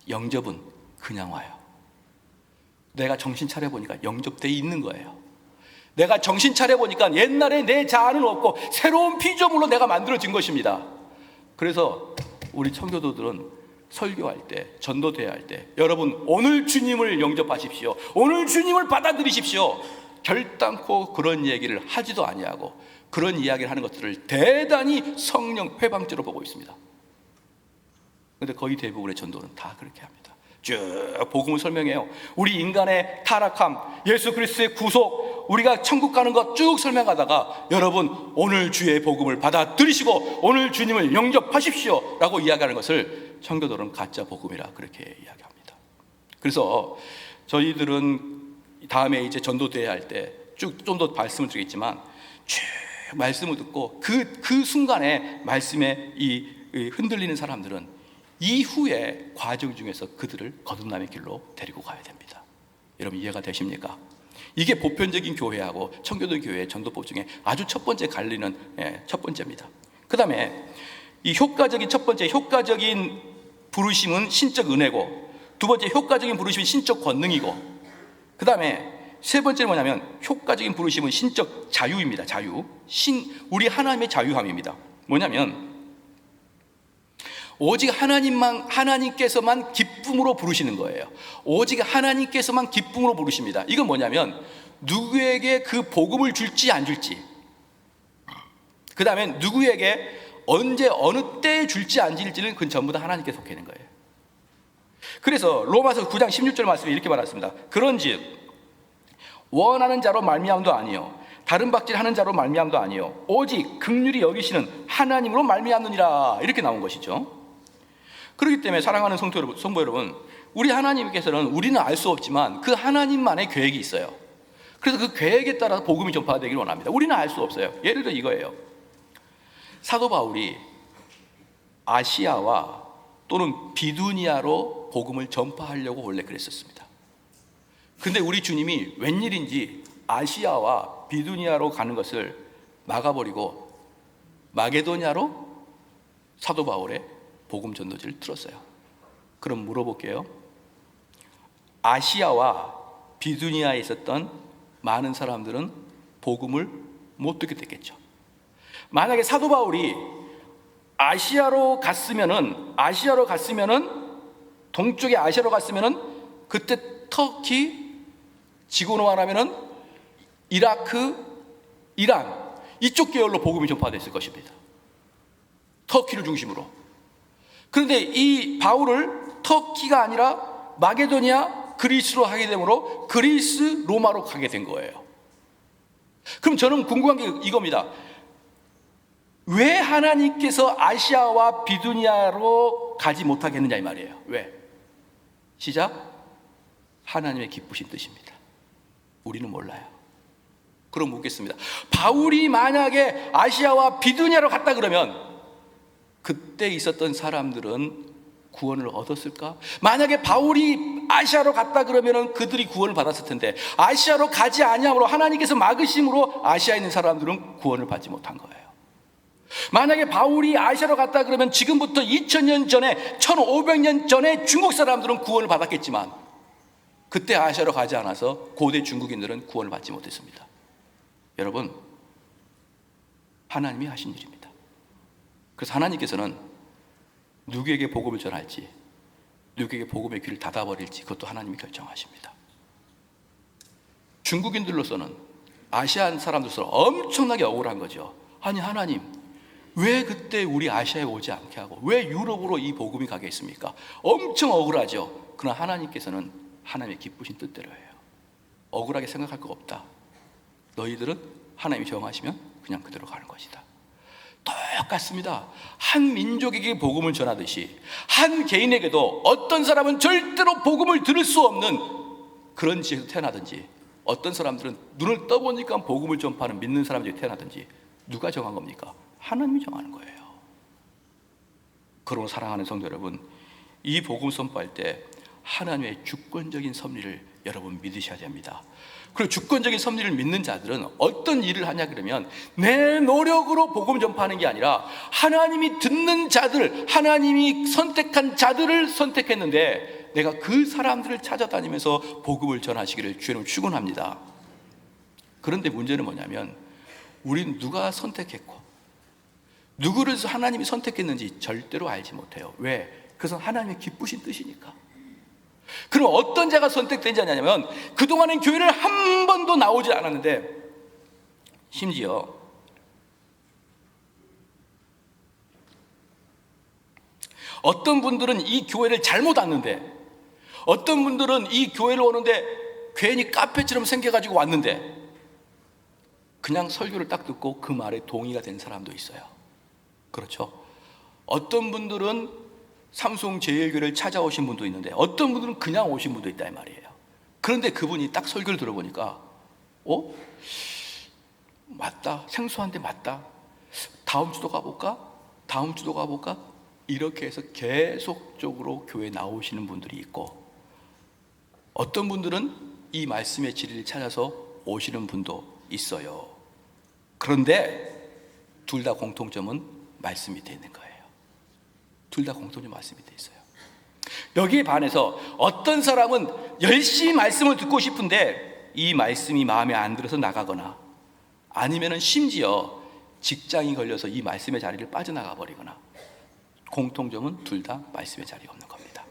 S1: 영접은 그냥 와요. 내가 정신 차려보니까 영접되어 있는 거예요. 내가 정신 차려보니까 옛날에 내 자아는 없고 새로운 피조물로 내가 만들어진 것입니다. 그래서 우리 청교도들은 설교할 때, 전도대회 할 때, 여러분 오늘 주님을 영접하십시오, 오늘 주님을 받아들이십시오, 결단코 그런 얘기를 하지도 아니하고 그런 이야기를 하는 것들을 대단히 성령 회방죄로 보고 있습니다. 그런데 거의 대부분의 전도는 다 그렇게 합니다. 쭉 복음을 설명해요. 우리 인간의 타락함, 예수 그리스도의 구속, 우리가 천국 가는 것 쭉 설명하다가 여러분 오늘 주의 복음을 받아들이시고 오늘 주님을 영접하십시오 라고 이야기하는 것을 청교도는 가짜 복음이라 그렇게 이야기합니다. 그래서 저희들은 다음에 이제 전도대회 할 때 쭉 좀 더 말씀을 드리겠지만 쭉 말씀을 듣고 그 순간에 말씀에 이 흔들리는 사람들은 이후의 과정 중에서 그들을 거듭남의 길로 데리고 가야 됩니다. 여러분 이해가 되십니까? 이게 보편적인 교회하고 청교도 교회의 전도법 중에 아주 첫 번째 갈리는 첫 번째입니다. 그 다음에 이 첫 번째 효과적인 부르심은 신적 은혜고, 두 번째 효과적인 부르심은 신적 권능이고, 그 다음에 세 번째는 뭐냐면 효과적인 부르심은 신적 자유입니다. 자유. 우리 하나님의 자유함입니다. 뭐냐면 오직 하나님께서만 기쁨으로 부르시는 거예요. 오직 하나님께서만 기쁨으로 부르십니다. 이건 뭐냐면 누구에게 그 복음을 줄지 안 줄지, 그 다음에 누구에게 언제 어느 때에 줄지 안 줄지는 그건 전부 다 하나님께 속해는 거예요. 그래서 로마서 9장 16절 말씀에 이렇게 말했습니다. 그런즉 원하는 자로 말미암도 아니요 다른 박질하는 자로 말미암도 아니요 오직 긍휼히 여기시는 하나님으로 말미암느니라, 이렇게 나온 것이죠. 그렇기 때문에 사랑하는 성도 여러분, 우리 하나님께서는 우리는 알 수 없지만 그 하나님만의 계획이 있어요. 그래서 그 계획에 따라서 복음이 전파되기를 원합니다. 우리는 알 수 없어요. 예를 들어 이거예요. 사도 바울이 아시아와 또는 비두니아로 복음을 전파하려고 원래 그랬었습니다. 근데 우리 주님이 웬일인지 아시아와 비두니아로 가는 것을 막아버리고 마게도냐로 사도 바울의 복음 전도지를 틀었어요. 그럼 물어볼게요. 아시아와 비두니아에 있었던 많은 사람들은 복음을 못 듣게 됐겠죠. 만약에 사도 바울이 아시아로 갔으면은 동쪽에 아시아로 갔으면은 그때 터키, 지구로 말하면은 이라크, 이란 이쪽 계열로 복음이 전파됐을 것입니다. 터키를 중심으로. 그런데 이 바울을 터키가 아니라 마게도니아, 그리스로 하게 되므로 그리스, 로마로 가게 된 거예요. 그럼 저는 궁금한 게 이겁니다. 왜 하나님께서 아시아와 비두니아로 가지 못하겠느냐 이 말이에요. 왜? 시작. 하나님의 기쁘신 뜻입니다. 우리는 몰라요. 그럼 묻겠습니다. 바울이 만약에 아시아와 비두니아로 갔다 그러면 그때 있었던 사람들은 구원을 얻었을까? 만약에 바울이 아시아로 갔다 그러면 그들이 구원을 받았을 텐데 아시아로 가지 아니함으로 하나님께서 막으심으로 아시아에 있는 사람들은 구원을 받지 못한 거예요. 만약에 바울이 아시아로 갔다 그러면 지금부터 2000년 전에 1500년 전에 중국 사람들은 구원을 받았겠지만 그때 아시아로 가지 않아서 고대 중국인들은 구원을 받지 못했습니다. 여러분, 하나님이 하신 일입니다. 그래서 하나님께서는 누구에게 복음을 전할지, 누구에게 복음의 귀를 닫아버릴지 그것도 하나님이 결정하십니다. 중국인들로서는 아시안 사람들로서 엄청나게 억울한 거죠. 아니 하나님, 왜 그때 우리 아시아에 오지 않게 하고 왜 유럽으로 이 복음이 가게 했습니까? 엄청 억울하죠. 그러나 하나님께서는 하나님의 기쁘신 뜻대로 해요. 억울하게 생각할 거 없다. 너희들은 하나님이 정하시면 그냥 그대로 가는 것이다. 똑같습니다. 한 민족에게 복음을 전하듯이 한 개인에게도 어떤 사람은 절대로 복음을 들을 수 없는 그런 지에서 태어나든지 어떤 사람들은 눈을 떠보니까 복음을 전파하는 믿는 사람들이 태어나든지 누가 정한 겁니까? 하나님이 정하는 거예요. 그러므로 사랑하는 성도 여러분, 이 복음 선포할 때 하나님의 주권적인 섭리를 여러분 믿으셔야 됩니다. 그리고 주권적인 섭리를 믿는 자들은 어떤 일을 하냐 그러면 내 노력으로 복음 전파하는 게 아니라 하나님이 듣는 자들, 하나님이 선택한 자들을 선택했는데 내가 그 사람들을 찾아다니면서 복음을 전하시기를 주님 축원합니다. 그런데 문제는 뭐냐면 우린 누가 선택했고 누구를 하나님이 선택했는지 절대로 알지 못해요. 왜? 그것은 하나님의 기쁘신 뜻이니까. 그럼 어떤 자가 선택된지 아냐면 그동안엔 교회를 한 번도 나오지 않았는데 심지어 어떤 분들은 이 교회를 잘못 왔는데 어떤 분들은 이 교회를 오는데 괜히 카페처럼 생겨가지고 왔는데 그냥 설교를 딱 듣고 그 말에 동의가 된 사람도 있어요. 그렇죠? 어떤 분들은 삼성제일교회를 찾아오신 분도 있는데 어떤 분들은 그냥 오신 분도 있다 이 말이에요. 그런데 그분이 딱 설교를 들어보니까 맞다, 생소한데 맞다, 다음 주도 가볼까? 다음 주도 가볼까? 이렇게 해서 계속적으로 교회에 나오시는 분들이 있고 어떤 분들은 이 말씀의 진리를 찾아서 오시는 분도 있어요. 그런데 둘 다 공통점은 말씀이 되어 있는 거예요. 둘 다 공통점 말씀이 되어 있어요. 여기에 반해서 어떤 사람은 열심히 말씀을 듣고 싶은데 이 말씀이 마음에 안 들어서 나가거나 아니면은 심지어 직장이 걸려서 이 말씀의 자리를 빠져나가 버리거나 공통점은 둘 다 말씀의 자리가 없는 겁니다.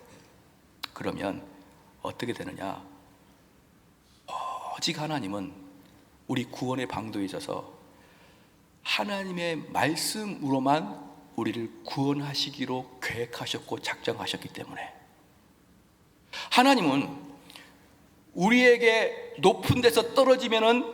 S1: 그러면 어떻게 되느냐? 오직 하나님은 우리 구원의 방도에 있어서 하나님의 말씀으로만 우리를 구원하시기로 계획하셨고 작정하셨기 때문에 하나님은 우리에게 높은 데서 떨어지면은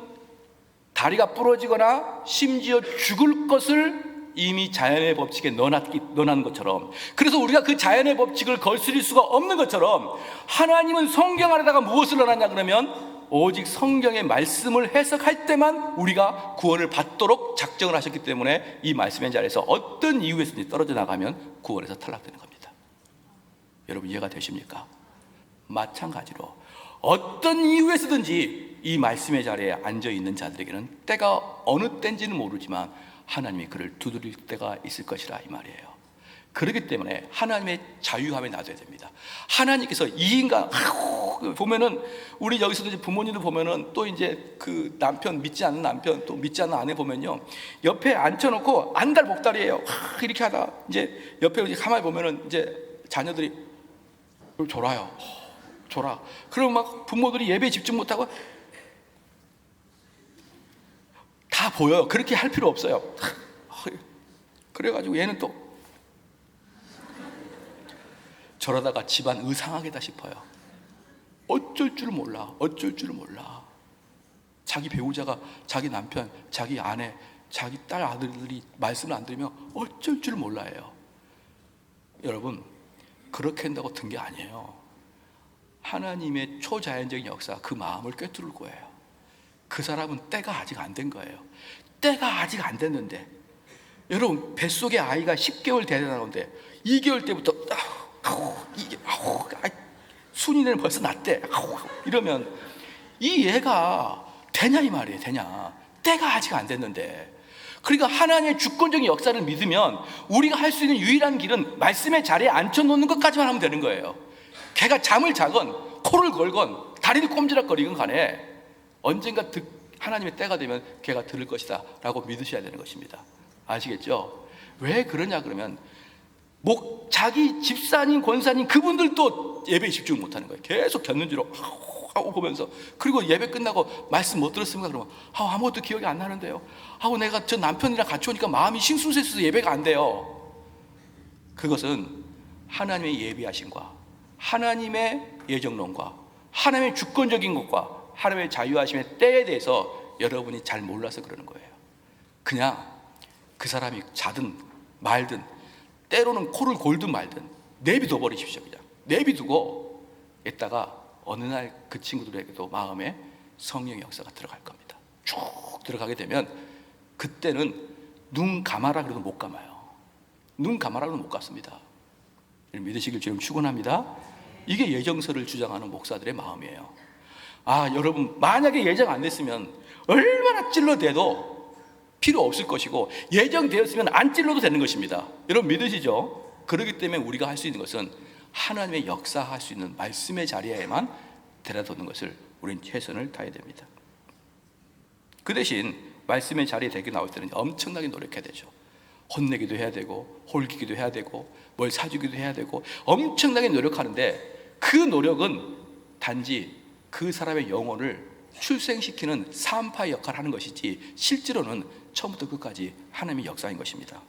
S1: 다리가 부러지거나 심지어 죽을 것을 이미 자연의 법칙에 넣어놓은 것처럼 그래서 우리가 그 자연의 법칙을 거스릴 수가 없는 것처럼 하나님은 성경 안에다가 무엇을 넣어놨냐 그러면 오직 성경의 말씀을 해석할 때만 우리가 구원을 받도록 작정을 하셨기 때문에 이 말씀의 자리에서 어떤 이유에서든지 떨어져 나가면 구원에서 탈락되는 겁니다. 여러분 이해가 되십니까? 마찬가지로 어떤 이유에서든지 이 말씀의 자리에 앉아있는 자들에게는 때가 어느 때인지는 모르지만 하나님이 그를 두드릴 때가 있을 것이라 이 말이에요. 그렇기 때문에 하나님의 자유함에 놔둬야 됩니다. 하나님께서 이 인간 보면은 우리 여기서도 이제 부모님들 보면은 또 이제 그 남편 믿지 않는 남편 또 믿지 않는 아내 보면요 옆에 앉혀놓고 안달복달이에요. 이렇게 하다 이제 옆에 이제 가만히 보면은 이제 자녀들이 졸아요. 졸아. 그럼 막 부모들이 예배에 집중 못하고 다 보여요. 그렇게 할 필요 없어요. 그래가지고 얘는 또 저러다가 집안 의상하겠다 싶어요. 어쩔 줄 몰라. 어쩔 줄 몰라. 자기 배우자가, 자기 남편, 자기 아내, 자기 딸 아들들이 말씀을 안 들으면 어쩔 줄 몰라요. 여러분, 그렇게 한다고 든 게 아니에요. 하나님의 초자연적인 역사, 그 마음을 꿰뚫을 거예요. 그 사람은 때가 아직 안 된 거예요. 때가 아직 안 됐는데, 여러분 뱃속에 아이가 10개월 되다는데 2개월 때부터 순이는 벌써 났대 이러면 이 얘가 되냐 이 말이에요. 되냐. 때가 아직 안 됐는데. 그러니까 하나님의 주권적인 역사를 믿으면 우리가 할 수 있는 유일한 길은 말씀의 자리에 앉혀놓는 것까지만 하면 되는 거예요. 걔가 잠을 자건 코를 걸건 다리를 꼼지락거리건 간에 언젠가 하나님의 때가 되면 걔가 들을 것이다 라고 믿으셔야 되는 것입니다. 아시겠죠? 왜 그러냐 그러면 자기 집사님, 권사님 그분들도 예배에 집중 못하는 거예요. 계속 곁눈질로 하고 보면서, 그리고 예배 끝나고 말씀 못 들었습니까? 그러면 아무것도 기억이 안 나는데요. 내가 저 남편이랑 같이 오니까 마음이 싱숭생숭해서 예배가 안 돼요. 그것은 하나님의 예비하심과 하나님의 예정론과 하나님의 주권적인 것과 하나님의 자유하심의 때에 대해서 여러분이 잘 몰라서 그러는 거예요. 그냥 그 사람이 자든 말든 때로는 코를 골든 말든 내비둬 버리십시오. 그냥 내비두고 있다가 어느 날 그 친구들에게도 마음에 성령의 역사가 들어갈 겁니다. 쭉 들어가게 되면 그때는 눈 감아라 그래도 못 감아요. 눈 감아라 그래도 못 감습니다. 믿으시길 주님 축원합니다. 이게 예정서를 주장하는 목사들의 마음이에요. 여러분 만약에 예정 안 됐으면 얼마나 찔러대도 필요 없을 것이고 예정되었으면 안 찔러도 되는 것입니다. 여러분 믿으시죠? 그렇기 때문에 우리가 할 수 있는 것은 하나님의 역사할 수 있는 말씀의 자리에만 데려두는 것을 우리는 최선을 다해야 됩니다. 그 대신 말씀의 자리에 대게 나올 때는 엄청나게 노력해야 되죠. 혼내기도 해야 되고 홀기기도 해야 되고 뭘 사주기도 해야 되고 엄청나게 노력하는데 그 노력은 단지 그 사람의 영혼을 출생시키는 사안파의 역할을 하는 것이지 실제로는 처음부터 끝까지 하나님의 역사인 것입니다.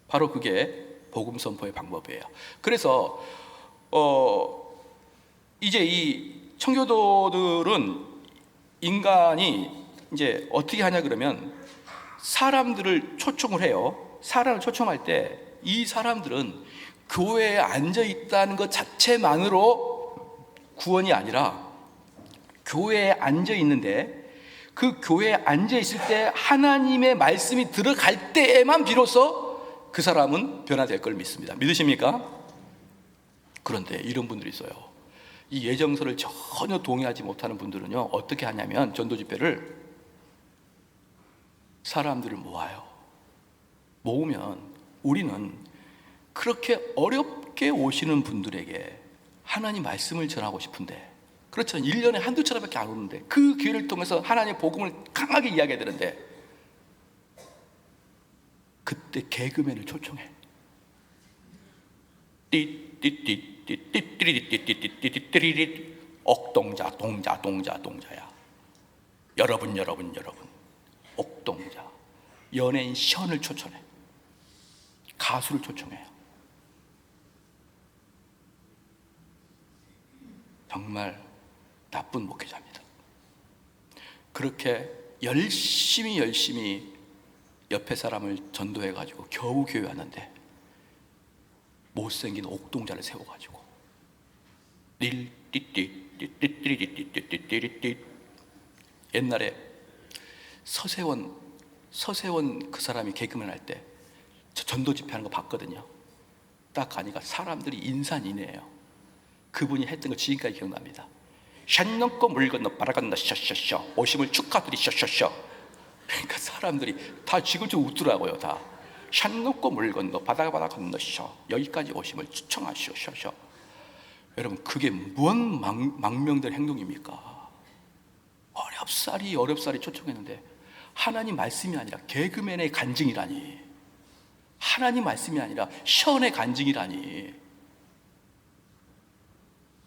S1: 바로 그게 복음 선포의 방법이에요. 그래서 이제 이 청교도들은 인간이 이제 어떻게 하냐 그러면 사람들을 초청을 해요. 사람을 초청할 때 이 사람들은 교회에 앉아 있다는 것 자체만으로 구원이 아니라 교회에 앉아 있는데 그 교회에 앉아 있을 때 하나님의 말씀이 들어갈 때에만 비로소 그 사람은 변화될 걸 믿습니다. 믿으십니까? 그런데 이런 분들이 있어요. 이 예정서를 전혀 동의하지 못하는 분들은요 어떻게 하냐면 전도 집회를 사람들을 모아요. 모으면 우리는 그렇게 어렵게 오시는 분들에게 하나님 말씀을 전하고 싶은데 그렇죠. 1년에 한두 차례밖에 안 오는데 그 기회를 통해서 하나님의 복음을 강하게 이야기해야 되는데 그때 개그맨을 초청해. 띠띠띠띠띠띠띠띠띠띠띠 억동자야. 여러분 옥동자 연예인 션을 초청해. 가수를 초청해요. 정말 나쁜 목회자입니다. 그렇게 열심히 옆에 사람을 전도해가지고 겨우 교회 왔는데 못생긴 옥동자를 세워가지고 띠띠띠띠띠띠띠띠띠띠 옛날에 서세원 그 사람이 개그맨 할 때 저 전도 집회하는 거 봤거든요. 딱 가니까 사람들이 인산인해예요. 그분이 했던 거 지금까지 기억납니다. 산 넘고 물 건너 바다 건너 셔셔셔 오심을 축하드리 셔셔셔. 그러니까 사람들이 다 지금 좀 웃더라고요. 다 산 넘고 물 건너 바다 건너셔 여기까지 오심을 추청하시오 셔셔. 여러분 그게 무언 망명된 행동입니까? 어렵사리 초청했는데 하나님 말씀이 아니라 개그맨의 간증이라니 하나님 말씀이 아니라 시원의 간증이라니.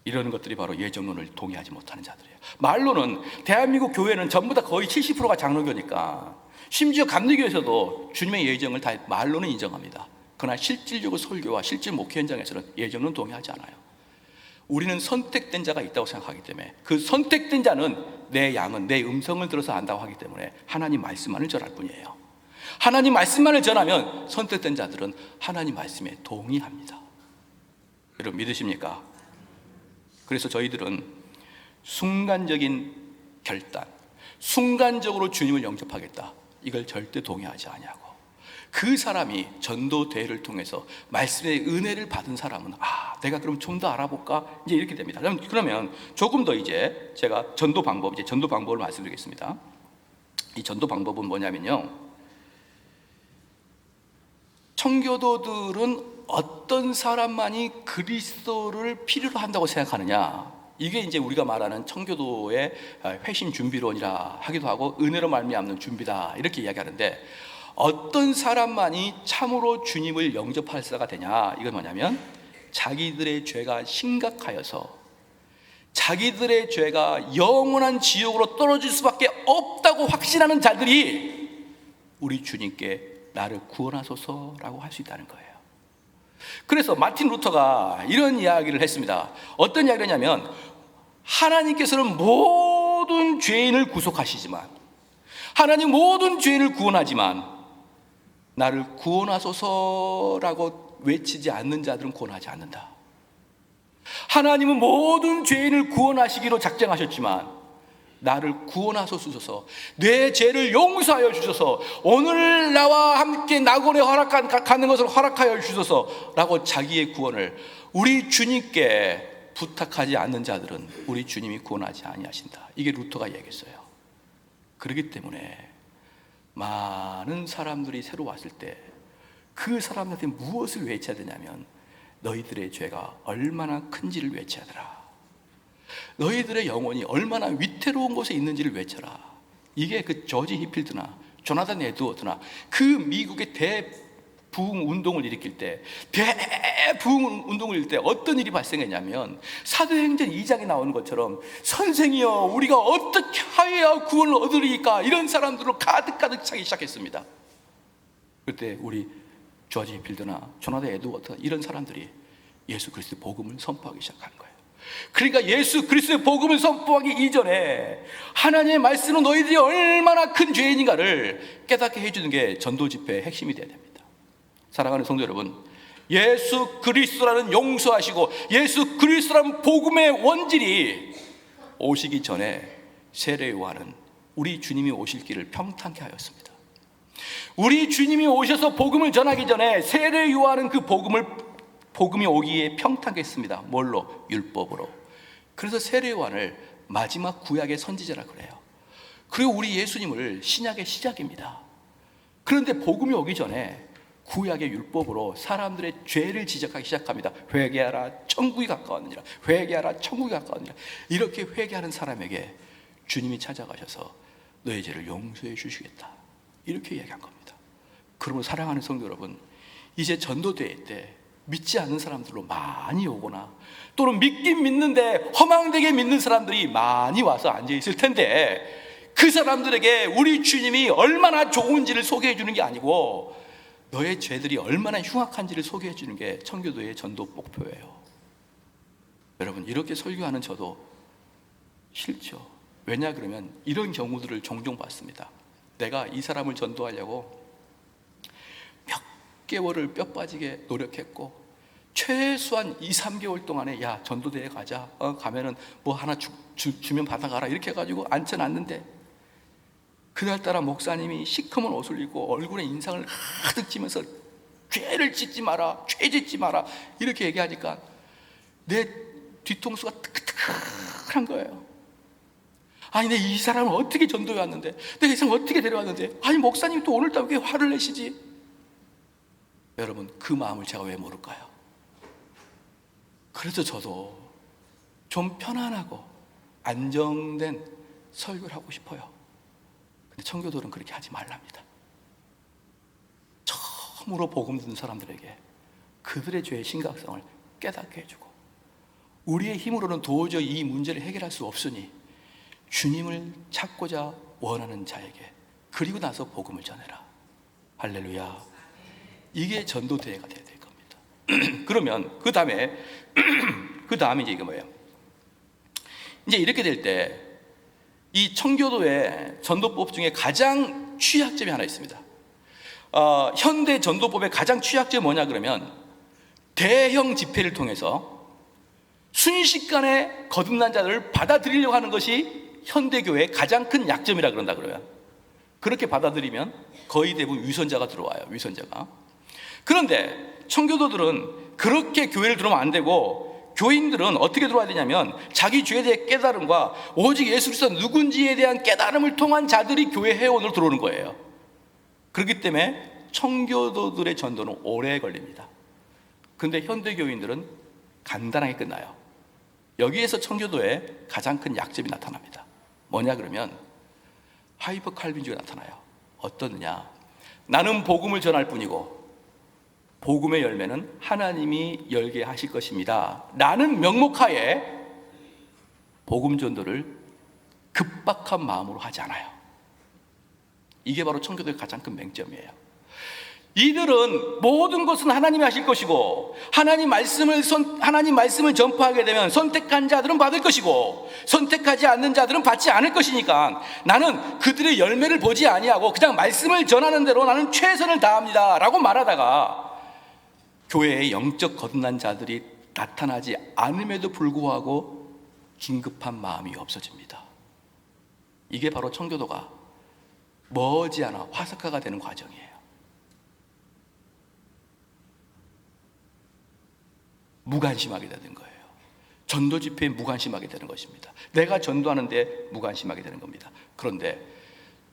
S1: 이런 것들이 바로 예정론을 동의하지 못하는 자들이에요. 말로는 대한민국 교회는 전부 다 거의 70%가 장로교니까, 심지어 감리교에서도 주님의 예정을 다 말로는 인정합니다. 그러나 실질적으로 설교와 실질 목회 현장에서는 예정론 동의하지 않아요. 우리는 선택된 자가 있다고 생각하기 때문에, 그 선택된 자는 내 양은 내 음성을 들어서 안다고 하기 때문에 하나님 말씀만을 전할 뿐이에요. 하나님 말씀만을 전하면 선택된 자들은 하나님 말씀에 동의합니다. 여러분 믿으십니까? 그래서 저희들은 순간적인 결단, 순간적으로 주님을 영접하겠다, 이걸 절대 동의하지 아니하고, 그 사람이 전도대회를 통해서 말씀의 은혜를 받은 사람은 내가 그럼 좀 더 알아볼까? 이제 이렇게 됩니다. 그러면 조금 더 이제 제가 전도 방법을 말씀드리겠습니다. 이 전도 방법은 뭐냐면요, 청교도들은 어떤 사람만이 그리스도를 필요로 한다고 생각하느냐, 이게 이제 우리가 말하는 청교도의 회심 준비론이라 하기도 하고 은혜로 말미암는 준비다, 이렇게 이야기하는데, 어떤 사람만이 참으로 주님을 영접할 자가 되냐, 이건 뭐냐면 자기들의 죄가 심각하여서 자기들의 죄가 영원한 지옥으로 떨어질 수밖에 없다고 확신하는 자들이 우리 주님께 나를 구원하소서라고 할 수 있다는 거예요. 그래서 마틴 루터가 이런 이야기를 했습니다. 어떤 이야기를 했냐면, 하나님께서는 모든 죄인을 구속하시지만, 하나님 모든 죄인을 구원하지만 나를 구원하소서라고 외치지 않는 자들은 구원하지 않는다. 하나님은 모든 죄인을 구원하시기로 작정하셨지만 나를 구원하소서, 내 죄를 용서하여 주소서, 오늘 나와 함께 낙원에 가는 것을 허락하여 주소서라고 자기의 구원을 우리 주님께 부탁하지 않는 자들은 우리 주님이 구원하지 아니하신다. 이게 루터가 얘기했어요. 그렇기 때문에 많은 사람들이 새로 왔을 때 그 사람들한테 무엇을 외쳐야 되냐면, 너희들의 죄가 얼마나 큰지를 외쳐야 되라, 너희들의 영혼이 얼마나 위태로운 곳에 있는지를 외쳐라. 이게 그 조지 히필드나 조나단 에드워드나 그 미국의 대부흥 운동을 일으킬 때, 대부흥 운동을 일으킬 때 어떤 일이 발생했냐면, 사도행전 2장에 나오는 것처럼 선생이여 우리가 어떻게 하여야 구원을 얻으리까, 이런 사람들로 가득 차기 시작했습니다. 그때 우리 조지 히필드나 조나단 에드워드, 이런 사람들이 예수 그리스도의 복음을 선포하기 시작한 거예요. 그러니까 예수 그리스도의 복음을 선포하기 이전에 하나님의 말씀은 너희들이 얼마나 큰 죄인인가를 깨닫게 해주는 게 전도 집회의 핵심이 되어야 됩니다. 사랑하는 성도 여러분, 예수 그리스도라는 용서하시고 예수 그리스도라는 복음의 원질이 오시기 전에 세례 요한은 우리 주님이 오실 길을 평탄케 하였습니다. 우리 주님이 오셔서 복음을 전하기 전에 세례 요한은 그 복음이 오기에 평탄케 했습니다. 뭘로? 율법으로. 그래서 세례 요한을 마지막 구약의 선지자라 그래요. 그리고 우리 예수님을 신약의 시작입니다. 그런데 복음이 오기 전에 구약의 율법으로 사람들의 죄를 지적하기 시작합니다. 회개하라, 천국이 가까웠느니라. 회개하라, 천국이 가까웠느니라. 이렇게 회개하는 사람에게 주님이 찾아가셔서 너의 죄를 용서해 주시겠다, 이렇게 이야기한 겁니다. 그러면 사랑하는 성도 여러분, 이제 전도대회 때 믿지 않는 사람들로 많이 오거나, 또는 믿긴 믿는데 허망되게 믿는 사람들이 많이 와서 앉아 있을 텐데, 그 사람들에게 우리 주님이 얼마나 좋은지를 소개해 주는 게 아니고 너의 죄들이 얼마나 흉악한지를 소개해 주는 게 청교도의 전도 목표예요. 여러분, 이렇게 설교하는 저도 싫죠. 왜냐 그러면 이런 경우들을 종종 봤습니다. 내가 이 사람을 전도하려고 몇 개월을 뼈 빠지게 노력했고, 최소한 2-3개월 동안에 야 전도대회 가자, 가면은 뭐 하나 주면 받아가라, 이렇게 해가지고 앉혀놨는데, 그날따라 목사님이 시커먼 옷을 입고 얼굴에 인상을 가득 찌면서 죄를 짓지 마라, 죄 짓지 마라, 이렇게 얘기하니까 내 뒤통수가 뜨끈뜨끈한 거예요. 아니, 내 이 사람을 어떻게 전도해 왔는데, 내가 이 사람을 어떻게 데려왔는데, 아니 목사님 또 오늘따라 왜 화를 내시지? 여러분, 그 마음을 제가 왜 모를까요? 그래서 저도 좀 편안하고 안정된 설교를 하고 싶어요. 근데 청교도는 그렇게 하지 말랍니다. 처음으로 복음 듣는 사람들에게 그들의 죄의 심각성을 깨닫게 해주고, 우리의 힘으로는 도저히 이 문제를 해결할 수 없으니 주님을 찾고자 원하는 자에게 그리고 나서 복음을 전해라. 할렐루야. 이게 전도대회가 되어야 될 겁니다. 그러면 그 다음에 이제 이거 뭐예요? 이제 이렇게 될 때 이 청교도의 전도법 중에 가장 취약점이 하나 있습니다. 현대 전도법의 가장 취약점이 뭐냐 그러면, 대형 집회를 통해서 순식간에 거듭난 자들을 받아들이려고 하는 것이 현대교회의 가장 큰 약점이라 그런다 그래요. 그렇게 받아들이면 거의 대부분 위선자가 들어와요. 위선자가. 그런데 청교도들은 그렇게 교회를 들어오면 안 되고, 교인들은 어떻게 들어와야 되냐면 자기 죄에 대해 깨달음과 오직 예수 그리스도 누군지에 대한 깨달음을 통한 자들이 교회 회원으로 들어오는 거예요. 그렇기 때문에 청교도들의 전도는 오래 걸립니다. 그런데 현대교인들은 간단하게 끝나요. 여기에서 청교도의 가장 큰 약점이 나타납니다. 뭐냐 그러면 하이퍼 칼빈주의가 나타나요. 어떠느냐, 나는 복음을 전할 뿐이고 복음의 열매는 하나님이 열게 하실 것입니다 라는 명목하에 복음 전도를 급박한 마음으로 하지 않아요. 이게 바로 청교도의 가장 큰 맹점이에요. 이들은 모든 것은 하나님이 하실 것이고, 하나님 말씀을 전파하게 되면 선택한 자들은 받을 것이고 선택하지 않는 자들은 받지 않을 것이니까 나는 그들의 열매를 보지 아니하고 그냥 말씀을 전하는 대로 나는 최선을 다합니다 라고 말하다가 교회에 영적 거듭난 자들이 나타나지 않음에도 불구하고 긴급한 마음이 없어집니다. 이게 바로 청교도가 머지않아 화석화가 되는 과정이에요. 무관심하게 되는 거예요. 전도 집회에 무관심하게 되는 것입니다. 내가 전도하는데 무관심하게 되는 겁니다. 그런데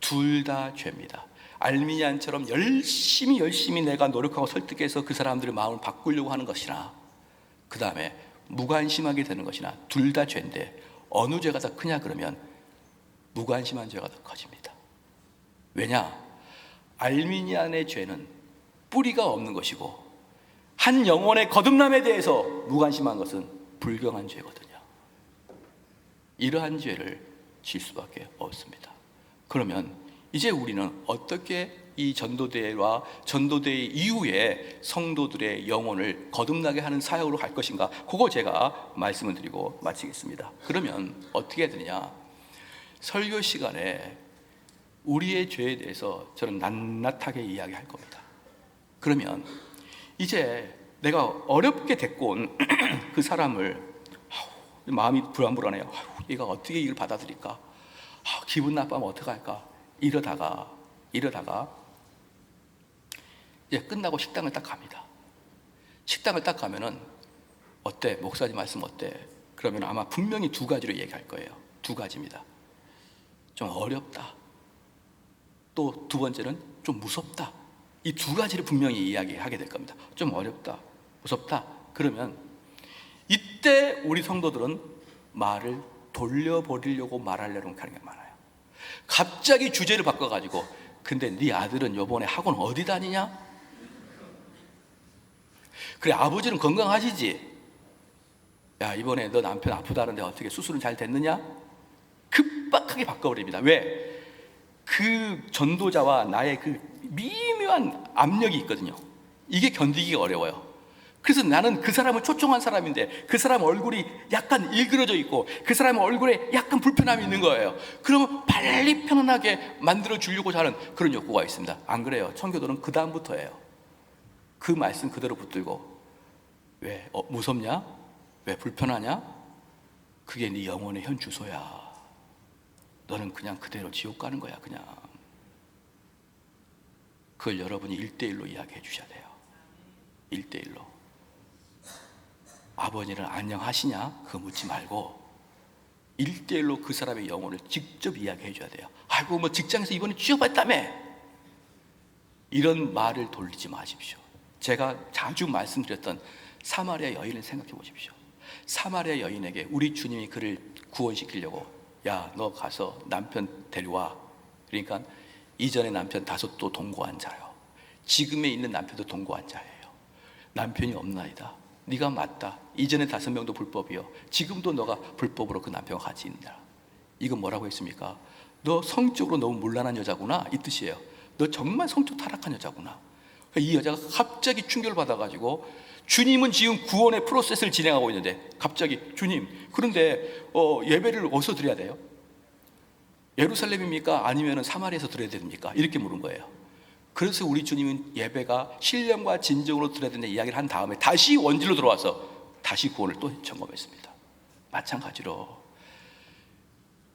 S1: 둘 다 죄입니다. 알미니안처럼 열심히 내가 노력하고 설득해서 그 사람들의 마음을 바꾸려고 하는 것이나, 그 다음에 무관심하게 되는 것이나, 둘 다 죄인데 어느 죄가 더 크냐 그러면 무관심한 죄가 더 커집니다. 왜냐? 알미니안의 죄는 뿌리가 없는 것이고 한 영혼의 거듭남에 대해서 무관심한 것은 불경한 죄거든요. 이러한 죄를 질 수밖에 없습니다. 그러면 이제 우리는 어떻게 이 전도대회와 전도대회 이후에 성도들의 영혼을 거듭나게 하는 사역으로 갈 것인가, 그거 제가 말씀을 드리고 마치겠습니다. 그러면 어떻게 해야 되느냐? 설교 시간에 우리의 죄에 대해서 저는 낱낱하게 이야기할 겁니다. 그러면 이제 내가 어렵게 데리고 온 그 사람을 마음이 불안해요. 얘가 어떻게 이걸 받아들일까? 기분 나빠하면 어떡할까? 이러다가 이제 끝나고 식당을 딱 갑니다. 식당을 딱 가면은 어때? 목사님 말씀 어때? 그러면 아마 분명히 두 가지로 얘기할 거예요. 두 가지입니다. 좀 어렵다. 또 두 번째는 좀 무섭다. 이 두 가지를 분명히 이야기하게 될 겁니다. 좀 어렵다, 무섭다. 그러면 이때 우리 성도들은 말을 돌려버리려고 말하려고 하는 게 많아요. 갑자기 주제를 바꿔가지고, 근데 네 아들은 요번에 학원 어디 다니냐? 그래, 아버지는 건강하시지? 야, 이번에 너 남편 아프다는데 어떻게 수술은 잘 됐느냐? 급박하게 바꿔버립니다. 왜? 그 전도자와 나의 그 미묘한 압력이 있거든요. 이게 견디기가 어려워요. 그래서 나는 그 사람을 초청한 사람인데 그 사람 얼굴이 약간 일그러져 있고 그 사람 얼굴에 약간 불편함이 있는 거예요. 그러면 빨리 편안하게 만들어 주려고 하는 그런 욕구가 있습니다. 안 그래요? 청교도는 그 다음부터예요. 그 말씀 그대로 붙들고, 왜 무섭냐? 왜 불편하냐? 그게 네 영혼의 현 주소야. 너는 그냥 그대로 지옥 가는 거야. 그냥 그걸 여러분이 1대1로 이야기해 주셔야 돼요. 1대1로. 아버지를 안녕하시냐? 그거 묻지 말고 1대1로 그 사람의 영혼을 직접 이야기해 줘야 돼요. 아이고 뭐 직장에서 이번에 취업했다며, 이런 말을 돌리지 마십시오. 제가 자주 말씀드렸던 사마리아 여인을 생각해 보십시오. 사마리아 여인에게 우리 주님이 그를 구원시키려고, 야, 너 가서 남편 데려와. 그러니까 이전에 남편 5도 동거한 자요, 지금에 있는 남편도 동거한 자예요. 남편이 없나이다. 네가 맞다. 이전에 5명도 불법이요. 지금도 너가 불법으로 그 남편과 같이 있느냐. 이건 뭐라고 했습니까? 너 성적으로 너무 문란한 여자구나, 이 뜻이에요. 너 정말 성적 타락한 여자구나. 이 여자가 갑자기 충격을 받아가지고, 주님은 지금 구원의 프로세스를 진행하고 있는데 갑자기 주님, 그런데 예배를 어디서 드려야 돼요? 예루살렘입니까? 아니면 사마리아에서 드려야 됩니까? 이렇게 물은 거예요. 그래서 우리 주님은 예배가 신령과 진정으로 드려야 된다 이야기를 한 다음에 다시 원질로 들어와서 다시 구원을 또 점검했습니다. 마찬가지로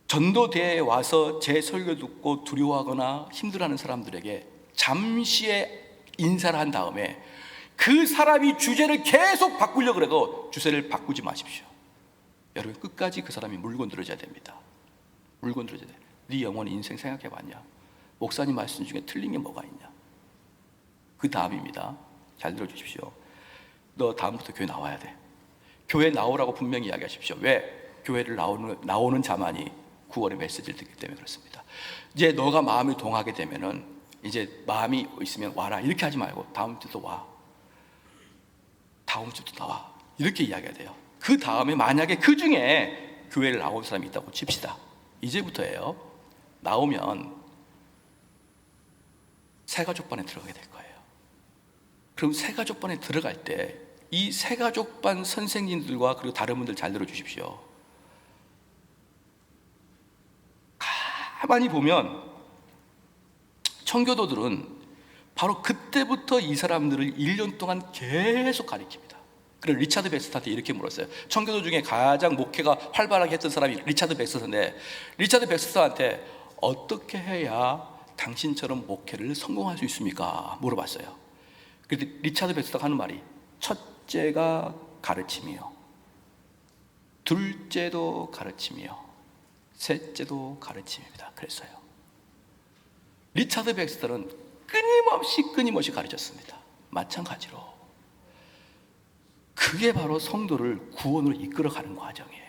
S1: 전도대에 와서 제 설교 듣고 두려워하거나 힘들어하는 사람들에게 잠시의 인사를 한 다음에 그 사람이 주제를 계속 바꾸려고 해도 주제를 바꾸지 마십시오. 여러분, 끝까지 그 사람이 물건 들어줘야 됩니다. 물건 들어줘야 돼. 네 영혼 인생 생각해봤냐? 목사님 말씀 중에 틀린 게 뭐가 있냐? 그 다음입니다. 잘 들어주십시오. 너 다음부터 교회 나와야 돼. 교회 나오라고 분명히 이야기하십시오. 왜? 교회를 나오는 자만이 구원의 메시지를 듣기 때문에 그렇습니다. 이제 너가 마음이 동하게 되면은, 이제 마음이 있으면 와라, 이렇게 하지 말고 다음 주도 와, 다음 주도 나와, 이렇게 이야기해야 돼요. 그 다음에 만약에 그 중에 교회를 나온 사람이 있다고 칩시다. 이제부터예요. 나오면 새가족반에 들어가게 될 거예요. 그럼 새가족반에 들어갈 때 이 새가족반 선생님들과 그리고 다른 분들 잘 들어주십시오. 가만히 보면 청교도들은 바로 그때부터 이 사람들을 1년 동안 계속 가리킵니다. 그래서 리차드 백스터한테 이렇게 물었어요. 청교도 중에 가장 목회가 활발하게 했던 사람이 리차드 백스터인데, 리차드 백스터한테 어떻게 해야 당신처럼 목회를 성공할 수 있습니까? 물어봤어요. 그런데 리차드 백스터가 하는 말이, 첫째가 가르침이요, 둘째도 가르침이요, 셋째도 가르침입니다. 그랬어요. 리차드 백스터는 끊임없이 가르쳤습니다. 마찬가지로 그게 바로 성도를 구원으로 이끌어가는 과정이에요.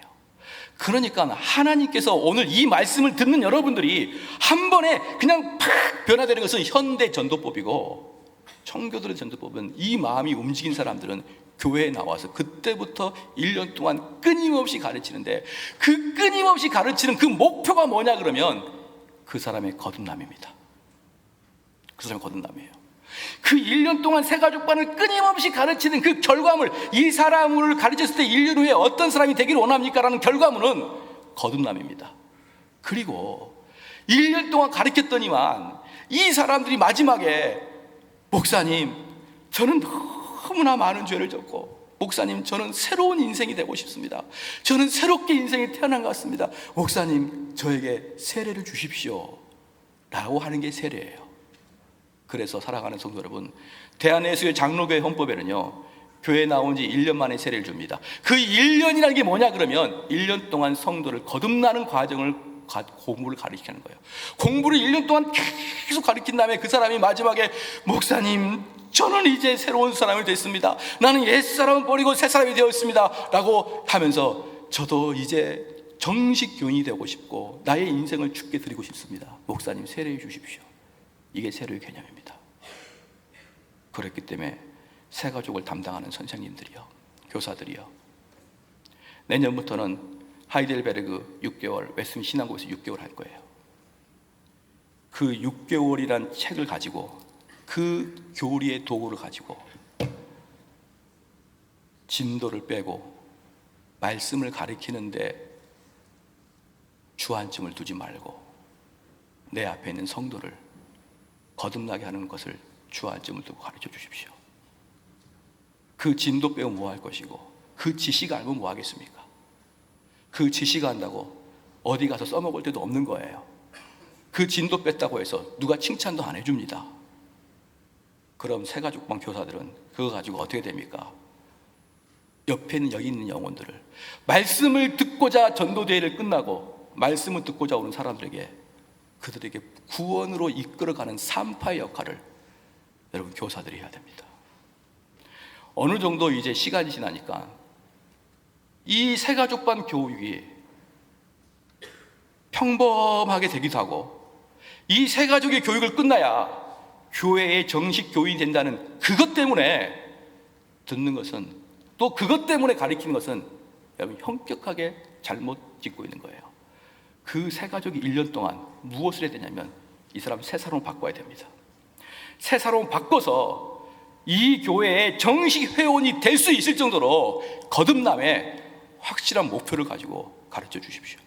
S1: 그러니까 하나님께서 오늘 이 말씀을 듣는 여러분들이 한 번에 그냥 팍 변화되는 것은 현대 전도법이고, 청교도의 전도법은 이 마음이 움직인 사람들은 교회에 나와서 그때부터 1년 동안 끊임없이 가르치는데, 그 끊임없이 가르치는 그 목표가 뭐냐 그러면 그 사람의 거듭남입니다. 그 사람의 거듭남이에요. 그 1년 동안 새가족반을 끊임없이 가르치는 그 결과물, 이 사람을 가르쳤을 때 1년 후에 어떤 사람이 되기를 원합니까? 라는 결과물은 거듭남입니다. 그리고 1년 동안 가르쳤더니만 이 사람들이 마지막에, 목사님, 저는 너무나 많은 죄를 졌고, 목사님, 저는 새로운 인생이 되고 싶습니다. 저는 새롭게 인생이 태어난 것 같습니다. 목사님, 저에게 세례를 주십시오. 라고 하는 게 세례예요. 그래서 살아가는 성도 여러분, 대한예수의 장로교회 헌법에는요, 교회 나온 지 1년 만에 세례를 줍니다. 그 1년이라는 게 뭐냐 그러면 1년 동안 성도를 거듭나는 과정을, 공부를 가르치는 거예요. 공부를 1년 동안 계속 가르친 다음에 그 사람이 마지막에, 목사님, 저는 이제 새로운 사람이 됐습니다. 나는 옛사람을 버리고 새 사람이 되었습니다. 라고 하면서, 저도 이제 정식 교인이 되고 싶고 나의 인생을 주께 드리고 싶습니다. 목사님, 세례해 주십시오. 이게 세례의 개념입니다. 그렇기 때문에 새가족을 담당하는 선생님들이요, 교사들이요, 내년부터는 하이델베르그 6개월, 웨스민 신앙고에서 6개월 할 거예요. 그 6개월이란 책을 가지고, 그 교리의 도구를 가지고 진도를 빼고 말씀을 가리키는데 주안점을 두지 말고 내 앞에 있는 성도를 거듭나게 하는 것을 주안점을 두고 가르쳐 주십시오. 그 진도 빼면 뭐 할 것이고, 그 지시가 알면 뭐 하겠습니까? 그 지시가 한다고 어디 가서 써먹을 데도 없는 거예요. 그 진도 뺐다고 해서 누가 칭찬도 안 해줍니다. 그럼 새가족방 교사들은 그거 가지고 어떻게 됩니까? 옆에 있는, 여기 있는 영혼들을, 말씀을 듣고자 전도대회를 끝나고 말씀을 듣고자 오는 사람들에게, 그들에게 구원으로 이끌어가는 산파의 역할을 여러분 교사들이 해야 됩니다. 어느 정도 이제 시간이 지나니까 이 새가족반 교육이 평범하게 되기도 하고, 이 새가족의 교육을 끝나야 교회의 정식 교인이 된다는 그것 때문에 듣는 것은, 또 그것 때문에 가르치는 것은 여러분 현격하게 잘못 짓고 있는 거예요. 그 세 가족이 1년 동안 무엇을 해야 되냐면 이 사람 새 사람을 바꿔야 됩니다. 새 사람을 바꿔서 이 교회의 정식 회원이 될 수 있을 정도로 거듭남의 확실한 목표를 가지고 가르쳐 주십시오.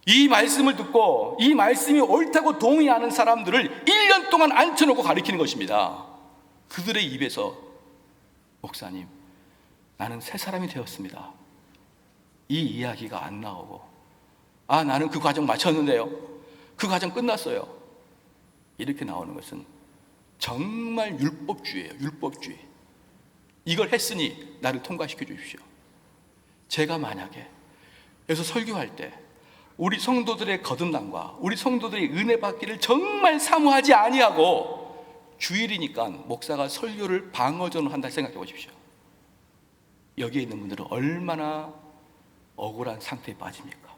S1: 이 말씀을 듣고 이 말씀이 옳다고 동의하는 사람들을 1년 동안 앉혀놓고 가르치는 것입니다. 그들의 입에서 목사님, 나는 새 사람이 되었습니다, 이 이야기가 안 나오고, 나는 그 과정 마쳤는데요, 그 과정 끝났어요, 이렇게 나오는 것은 정말 율법주의예요. 율법주의. 이걸 했으니 나를 통과시켜 주십시오. 제가 만약에 여기서 설교할 때 우리 성도들의 거듭남과 우리 성도들의 은혜 받기를 정말 사모하지 아니하고 주일이니까 목사가 설교를 방어전을 한다 생각해 보십시오. 여기에 있는 분들은 얼마나 억울한 상태에 빠집니까?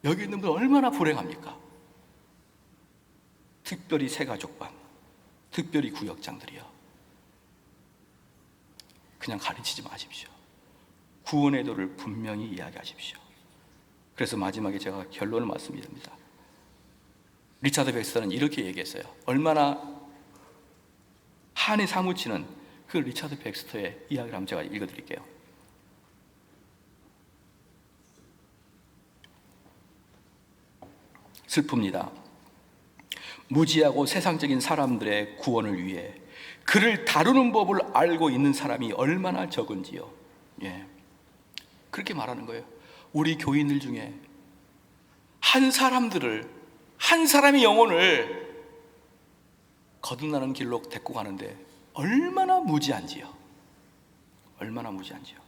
S1: 여기 있는 분들은 얼마나 불행합니까? 특별히 새가족반, 특별히 구역장들이요, 그냥 가르치지 마십시오. 구원의 도를 분명히 이야기하십시오. 그래서 마지막에 제가 결론을 말씀드립니다. 리차드 백스터는 이렇게 얘기했어요. 얼마나 한이 사무치는 그 리차드 백스터의 이야기를 한번 제가 읽어드릴게요. 슬픕니다. 무지하고 세상적인 사람들의 구원을 위해 그를 다루는 법을 알고 있는 사람이 얼마나 적은지요. 그렇게 말하는 거예요. 우리 교인들 중에 한 사람의 영혼을 거듭나는 길로 데리고 가는데 얼마나 무지한지요. 얼마나 무지한지요.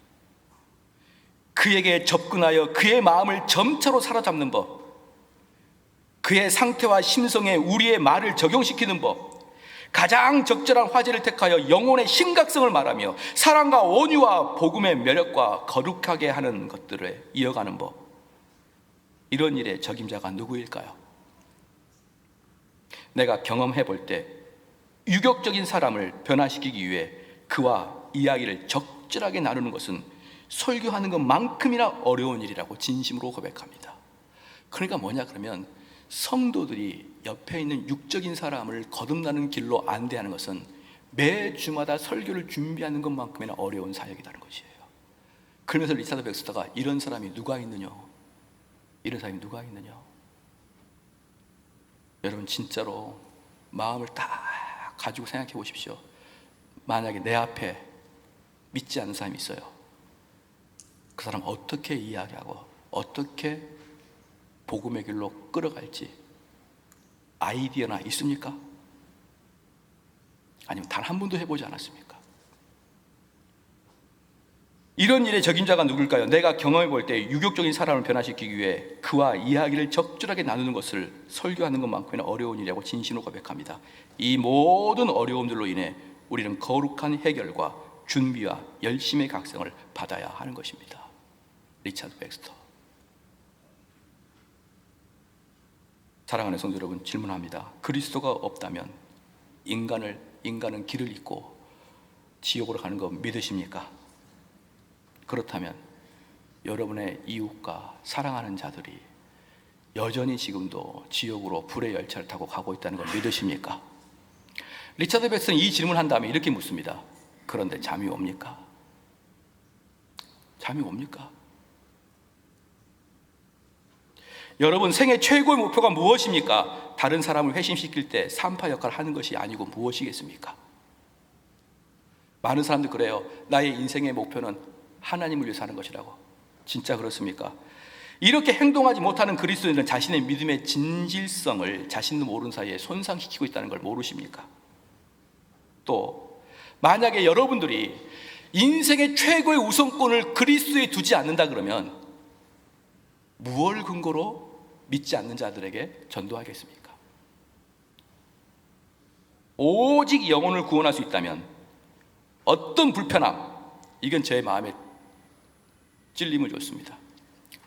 S1: 그에게 접근하여 그의 마음을 점차로 사로잡는 법, 그의 상태와 심성에 우리의 말을 적용시키는 법, 가장 적절한 화제를 택하여 영혼의 심각성을 말하며 사랑과 온유와 복음의 매력과 거룩하게 하는 것들을 이어가는 법, 이런 일의 적임자가 누구일까요? 내가 경험해 볼 때 유격적인 사람을 변화시키기 위해 그와 이야기를 적절하게 나누는 것은 설교하는 것만큼이나 어려운 일이라고 진심으로 고백합니다. 그러니까 뭐냐 그러면, 성도들이 옆에 있는 육적인 사람을 거듭나는 길로 안대하는 것은 매 주마다 설교를 준비하는 것만큼이나 어려운 사역이라는 것이에요. 그러면서 리차드 백스터가 이런 사람이 누가 있느냐, 이런 사람이 누가 있느냐. 여러분 진짜로 마음을 딱 가지고 생각해 보십시오. 만약에 내 앞에 믿지 않는 사람이 있어요. 그 사람 어떻게 이야기하고 어떻게 복음의 길로 끌어갈지 아이디어나 있습니까? 아니면 단 한 번도 해보지 않았습니까? 이런 일의 적임자가 누굴까요? 내가 경험해 볼 때 유격적인 사람을 변화시키기 위해 그와 이야기를 적절하게 나누는 것을 설교하는 것만큼이나 어려운 일이라고 진심으로 고백합니다. 이 모든 어려움들로 인해 우리는 거룩한 해결과 준비와 열심의 각성을 받아야 하는 것입니다. 리차드 백스터. 사랑하는 성도 여러분, 질문합니다. 그리스도가 없다면 인간은 길을 잃고 지옥으로 가는 거 믿으십니까? 그렇다면 여러분의 이웃과 사랑하는 자들이 여전히 지금도 지옥으로 불의 열차를 타고 가고 있다는 걸 믿으십니까? 리차드 백스는 이 질문을 한 다음에 이렇게 묻습니다. 그런데 잠이 옵니까? 잠이 옵니까? 여러분 생애 최고의 목표가 무엇입니까? 다른 사람을 회심시킬 때 산파 역할을 하는 것이 아니고 무엇이겠습니까? 많은 사람들 그래요. 나의 인생의 목표는 하나님을 위해 사는 것이라고. 진짜 그렇습니까? 이렇게 행동하지 못하는 그리스도인은 자신의 믿음의 진실성을 자신도 모르는 사이에 손상시키고 있다는 걸 모르십니까? 또 만약에 여러분들이 인생의 최고의 우선권을 그리스도에 두지 않는다 그러면 무엇을 근거로 믿지 않는 자들에게 전도하겠습니까? 오직 영혼을 구원할 수 있다면 어떤 불편함, 이건 제 마음에 찔림을 줬습니다.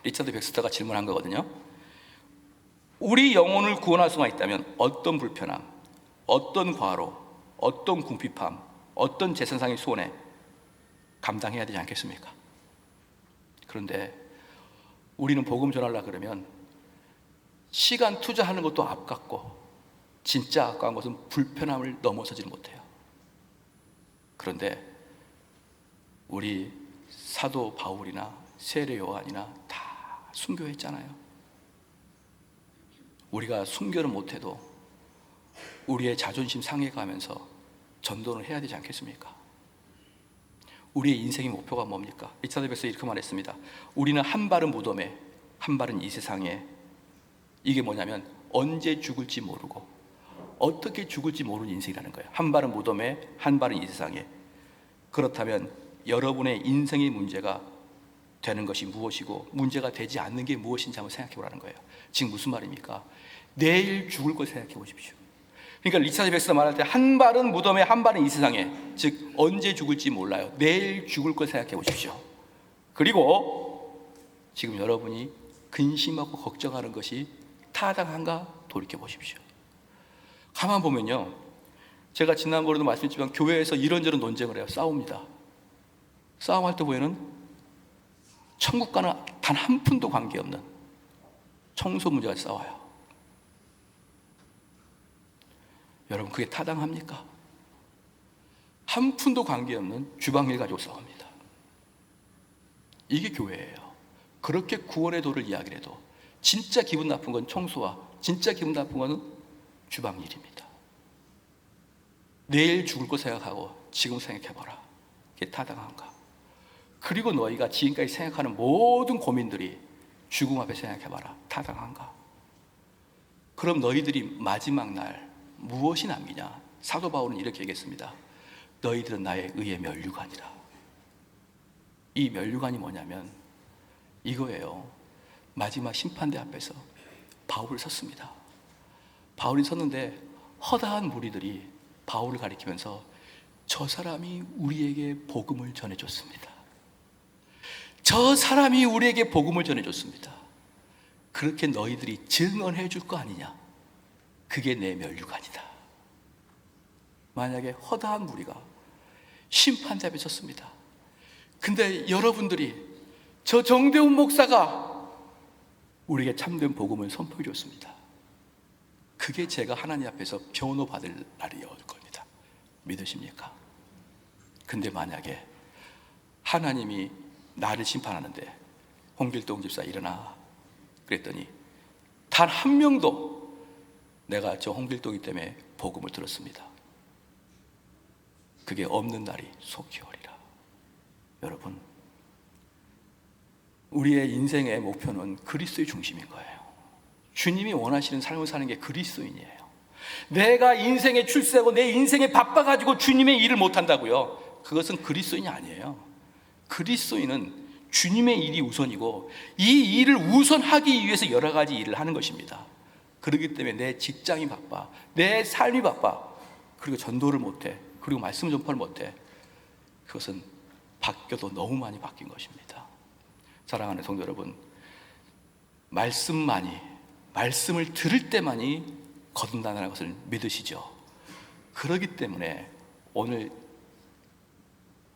S1: 리차드 백스터가 질문한 거거든요. 우리 영혼을 구원할 수만 있다면 어떤 불편함, 어떤 과로, 어떤 궁핍함, 어떤 재산상의 손해 감당해야 되지 않겠습니까? 그런데 우리는 복음 전하려고 그러면 시간 투자하는 것도 아깝고 진짜 아까운 것은 불편함을 넘어서지를 못해요. 그런데 우리 사도 바울이나 세례 요한이나 다 순교했잖아요. 우리가 순교를 못해도 우리의 자존심 상해가면서 전도를 해야 되지 않겠습니까? 우리의 인생의 목표가 뭡니까? 리차드백서 이렇게 말했습니다. 우리는 한 발은 무덤에, 한 발은 이 세상에. 이게 뭐냐면 언제 죽을지 모르고 어떻게 죽을지 모르는 인생이라는 거예요. 한 발은 무덤에, 한 발은 이 세상에. 그렇다면 여러분의 인생의 문제가 되는 것이 무엇이고 문제가 되지 않는 게 무엇인지 한번 생각해 보라는 거예요. 지금 무슨 말입니까? 내일 죽을 걸 생각해 보십시오. 그러니까 리차드 백스가 말할 때 한 발은 무덤에, 한 발은 이 세상에. 즉 언제 죽을지 몰라요. 내일 죽을 걸 생각해 보십시오. 그리고 지금 여러분이 근심하고 걱정하는 것이 타당한가 돌이켜 보십시오. 가만 보면요, 제가 지난번에도 말씀드렸지만 교회에서 이런저런 논쟁을 해요. 싸웁니다. 싸움할 때 보면은 천국과는 단 한 푼도 관계없는 청소 문제가 싸워요. 여러분, 그게 타당합니까? 한 푼도 관계없는 주방일 가지고 싸웁니다. 이게 교회예요. 그렇게 구원의 도를 이야기를 해도 진짜 기분 나쁜 건 청소와 진짜 기분 나쁜 건 주방일입니다. 내일 죽을 거 생각하고 지금 생각해봐라. 그게 타당한가? 그리고 너희가 지금까지 생각하는 모든 고민들이 죽음 앞에 생각해봐라. 타당한가? 그럼 너희들이 마지막 날 무엇이 남기냐? 사도 바울은 이렇게 얘기했습니다. 너희들은 나의 의의 면류관이라. 이 면류관이 뭐냐면 이거예요. 마지막 심판대 앞에서 바울을 섰습니다. 바울이 섰는데 허다한 무리들이 바울을 가리키면서 저 사람이 우리에게 복음을 전해줬습니다. 저 사람이 우리에게 복음을 전해줬습니다. 그렇게 너희들이 증언해 줄 거 아니냐? 그게 내 면류관이다. 만약에 허다한 무리가 심판대 앞에 섰습니다. 근데 여러분들이 저 정대훈 목사가 우리에게 참된 복음을 선포해 줬습니다. 그게 제가 하나님 앞에서 변호받을 날이 올 겁니다. 믿으십니까? 근데 만약에 하나님이 나를 심판하는데 홍길동 집사 일어나 그랬더니 단 한 명도 내가 저 홍길동이 때문에 복음을 들었습니다. 그게 없는 날이 속히 오리라. 여러분, 우리의 인생의 목표는 그리스도의 중심인 거예요. 주님이 원하시는 삶을 사는 게 그리스도인이에요. 내가 인생에 출세하고 내 인생에 바빠가지고 주님의 일을 못한다고요? 그것은 그리스도인이 아니에요. 그리스도인은 주님의 일이 우선이고 이 일을 우선하기 위해서 여러 가지 일을 하는 것입니다. 그렇기 때문에 내 직장이 바빠, 내 삶이 바빠, 그리고 전도를 못해, 그리고 말씀 전파를 못해. 그것은 바뀌어도 너무 많이 바뀐 것입니다. 사랑하는 성도 여러분, 말씀을 들을 때만이 거듭난다는 것을 믿으시죠? 그렇기 때문에 오늘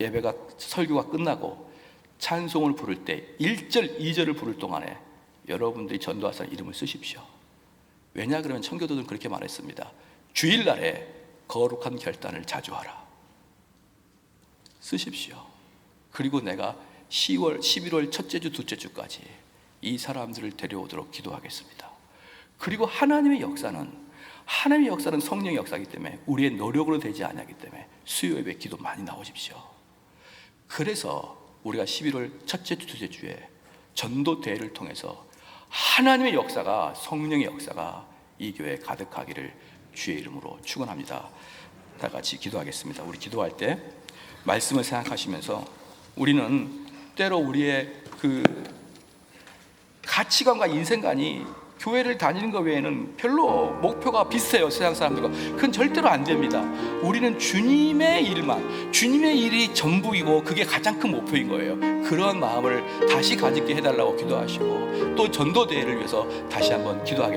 S1: 예배가 설교가 끝나고 찬송을 부를 때 1절, 2절을 부를 동안에 여러분들이 전도하사의 이름을 쓰십시오. 왜냐 그러면 청교도들은 그렇게 말했습니다. 주일날에 거룩한 결단을 자주 하라. 쓰십시오. 그리고 내가 11월 첫째 주, 둘째 주까지 이 사람들을 데려오도록 기도하겠습니다. 그리고 하나님의 역사는 성령의 역사이기 때문에 우리의 노력으로 되지 않기 때문에 수요 예배 기도 많이 나오십시오. 그래서 우리가 11월 첫째 주, 둘째 주에 전도 대회를 통해서 하나님의 역사가, 성령의 역사가 이 교회에 가득하기를 주의 이름으로 축원합니다. 다 같이 기도하겠습니다. 우리 기도할 때 말씀을 생각하시면서 우리는 때로 우리의 그 가치관과 인생관이 교회를 다니는 것 외에는 별로 목표가 비슷해요. 세상 사람들과. 그건 절대로 안 됩니다. 우리는 주님의 일이 전부이고 그게 가장 큰 목표인 거예요. 그런 마음을 다시 가지게 해달라고 기도하시고 또 전도대회를 위해서 다시 한번 기도하겠습니다.